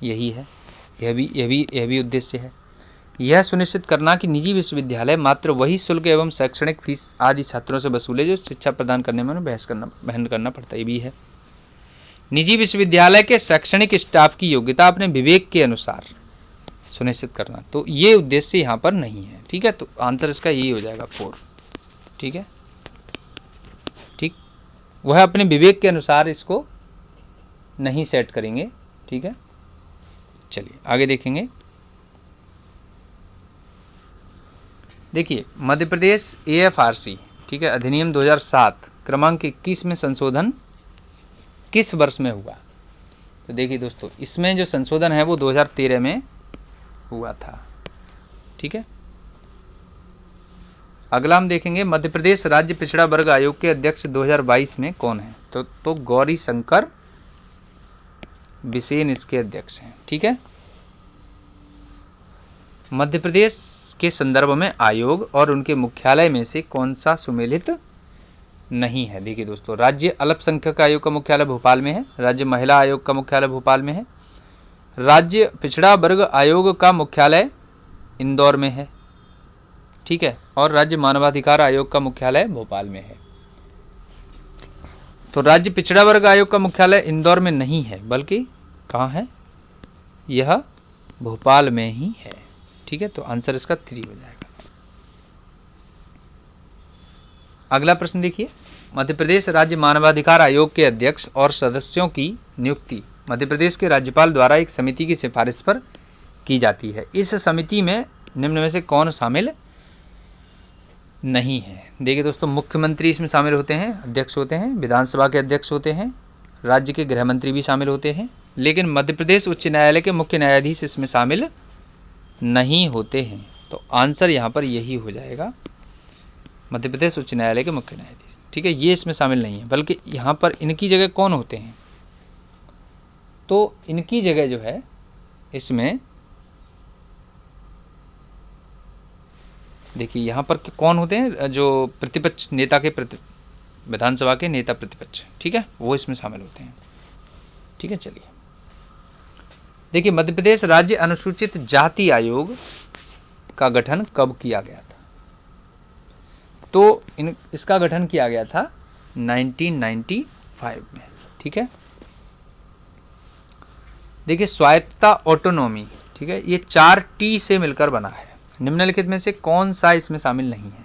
यही है। यह भी उद्देश्य है। यह सुनिश्चित करना कि निजी विश्वविद्यालय मात्र वही शुल्क एवं शैक्षणिक फीस आदि छात्रों से वसूले जो शिक्षा प्रदान करने में वहन करना पड़ता है, ये भी है। निजी विश्वविद्यालय के शैक्षणिक स्टाफ की योग्यता अपने विवेक के अनुसार सुनिश्चित करना, तो ये उद्देश्य यहाँ पर नहीं है। ठीक है, तो आंसर इसका यही हो जाएगा 4। ठीक है, ठीक, वह अपने विवेक के अनुसार इसको नहीं सेट करेंगे। ठीक है, चलिए आगे देखेंगे। देखिए मध्य प्रदेश AFRC, ठीक है, अधिनियम 2007 क्रमांक 21 में संशोधन किस वर्ष में हुआ? तो देखिए दोस्तों, इसमें जो संशोधन है वो 2013 में हुआ था। ठीक है, अगला हम देखेंगे मध्य प्रदेश राज्य पिछड़ा वर्ग आयोग के अध्यक्ष 2022 में कौन है? तो गौरी शंकर बिसेन इसके अध्यक्ष हैं। ठीक है, मध्य प्रदेश के संदर्भ में आयोग और उनके मुख्यालय में से कौन सा सुमेलित नहीं है? देखिए दोस्तों, राज्य अल्पसंख्यक आयोग का मुख्यालय भोपाल में है, राज्य महिला आयोग का मुख्यालय भोपाल में है, राज्य पिछड़ा वर्ग आयोग का मुख्यालय इंदौर में है। ठीक है, और राज्य मानवाधिकार आयोग का मुख्यालय भोपाल में है। तो राज्य पिछड़ा वर्ग आयोग का मुख्यालय इंदौर में नहीं है बल्कि कहाँ है? यह भोपाल में ही है। ठीक है, तो आंसर इसका 3 हो जाएगा। अगला प्रश्न देखिए, मध्य प्रदेश राज्य मानवाधिकार आयोग के अध्यक्ष और सदस्यों की नियुक्ति मध्य प्रदेश के राज्यपाल द्वारा एक समिति की सिफारिश पर की जाती है। इस समिति में निम्न में से कौन शामिल नहीं है। देखिए दोस्तों, मुख्यमंत्री इसमें शामिल होते हैं, अध्यक्ष होते हैं, विधानसभा के अध्यक्ष होते हैं, राज्य के गृह मंत्री भी शामिल होते हैं, लेकिन मध्य प्रदेश उच्च न्यायालय के मुख्य न्यायाधीश इसमें शामिल नहीं होते हैं। तो आंसर यहाँ पर यही हो जाएगा, मध्य प्रदेश उच्च न्यायालय के मुख्य न्यायाधीश। ठीक है, ये इसमें शामिल नहीं है, बल्कि यहाँ पर इनकी जगह कौन होते हैं, तो इनकी जगह जो है इसमें देखिए यहाँ पर कौन होते हैं, जो प्रतिपक्ष नेता के विधानसभा के नेता प्रतिपक्ष, ठीक है, वो इसमें शामिल होते हैं। ठीक है, चलिए देखिए, मध्य प्रदेश राज्य अनुसूचित जाति आयोग का गठन कब किया गया था, तो इसका गठन किया गया था 1995 में। ठीक है, देखिए स्वायत्तता ऑटोनॉमी, ठीक है, ये 4T से मिलकर बना है। निम्नलिखित में से कौन सा इसमें शामिल नहीं है।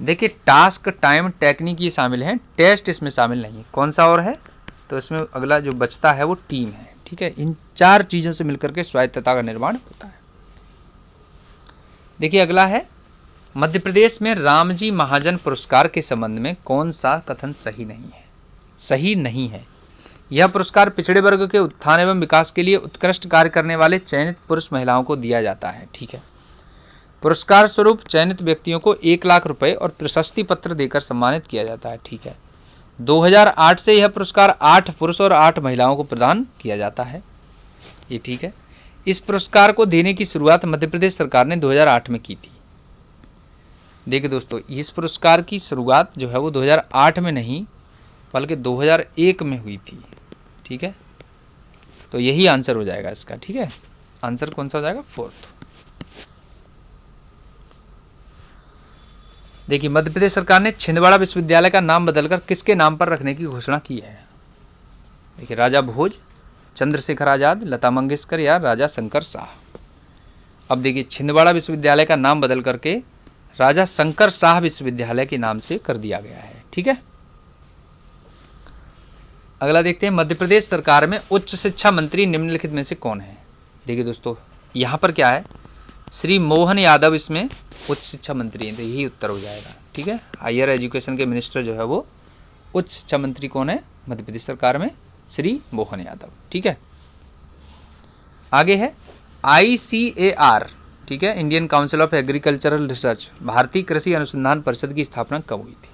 देखिए टास्क, टाइम, टेक्निक ये शामिल हैं, टेस्ट इसमें शामिल नहीं है। कौन सा और है, तो इसमें अगला जो बचता है वो टीम है। ठीक है, इन 4 चीज़ों से मिलकर के स्वायत्तता का निर्माण होता है। देखिए अगला है, मध्य प्रदेश में रामजी महाजन पुरस्कार के संबंध में कौन सा कथन सही नहीं है। सही नहीं है। यह पुरस्कार पिछड़े वर्ग के उत्थान एवं विकास के लिए उत्कृष्ट कार्य करने वाले चयनित पुरुष महिलाओं को दिया जाता है। ठीक है, पुरस्कार स्वरूप चयनित व्यक्तियों को 1 लाख रुपए और प्रशस्ति पत्र देकर सम्मानित किया जाता है। ठीक है, 2008 से यह पुरस्कार 8 पुरुष और 8 महिलाओं को प्रदान किया जाता है। ये ठीक है। इस पुरस्कार को देने की शुरुआत मध्य प्रदेश सरकार ने 2008 में की थी। देखिए दोस्तों, इस पुरस्कार की शुरुआत जो है वो 2008 में नहीं बल्कि 2001 में हुई थी। ठीक है, तो यही आंसर हो जाएगा इसका। ठीक है, आंसर कौन सा हो जाएगा, 4th। देखिए मध्य प्रदेश सरकार ने छिंदवाड़ा विश्वविद्यालय का नाम बदलकर किसके नाम पर रखने की घोषणा की है। देखिए राजा भोज, चंद्रशेखर आजाद, लता मंगेशकर या राजा शंकर शाह। अब देखिए छिंदवाड़ा विश्वविद्यालय का नाम बदल करके राजा शंकर शाह विश्वविद्यालय के नाम से कर दिया गया है। ठीक है, अगला देखते हैं, मध्य प्रदेश सरकार में उच्च शिक्षा मंत्री निम्नलिखित में से कौन है। देखिए दोस्तों, यहाँ पर क्या है, श्री मोहन यादव इसमें उच्च शिक्षा मंत्री हैं, तो यही उत्तर हो जाएगा। ठीक है, हायर एजुकेशन के मिनिस्टर जो है वो उच्च शिक्षा मंत्री कौन है मध्य प्रदेश सरकार में, श्री मोहन यादव। ठीक है, आगे है ICAR, ठीक है, Indian council of agricultural research, भारतीय कृषि अनुसंधान परिषद की स्थापना कब हुई थी।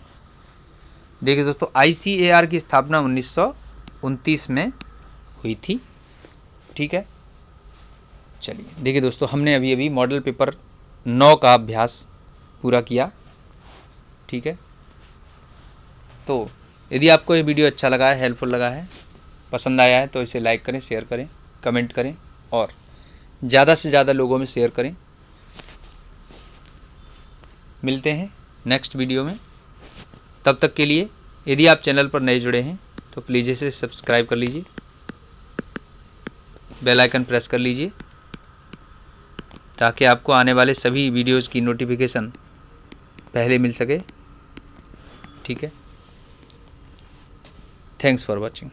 देखिए दोस्तों, ICAR की स्थापना 1929 में हुई थी। ठीक है, चलिए देखिए दोस्तों, हमने अभी अभी मॉडल पेपर 9 का अभ्यास पूरा किया। ठीक है, तो यदि आपको ये वीडियो अच्छा लगा है, हेल्पफुल लगा है, पसंद आया है, तो इसे लाइक करें, शेयर करें, कमेंट करें और ज़्यादा से ज़्यादा लोगों में शेयर करें। मिलते हैं नेक्स्ट वीडियो में, तब तक के लिए यदि आप चैनल पर नए जुड़े हैं तो प्लीज़ इसे सब्सक्राइब कर लीजिए, बेल आइकन प्रेस कर लीजिए ताकि आपको आने वाले सभी वीडियोज़ की नोटिफिकेशन पहले मिल सके। ठीक है, थैंक्स फॉर वॉचिंग।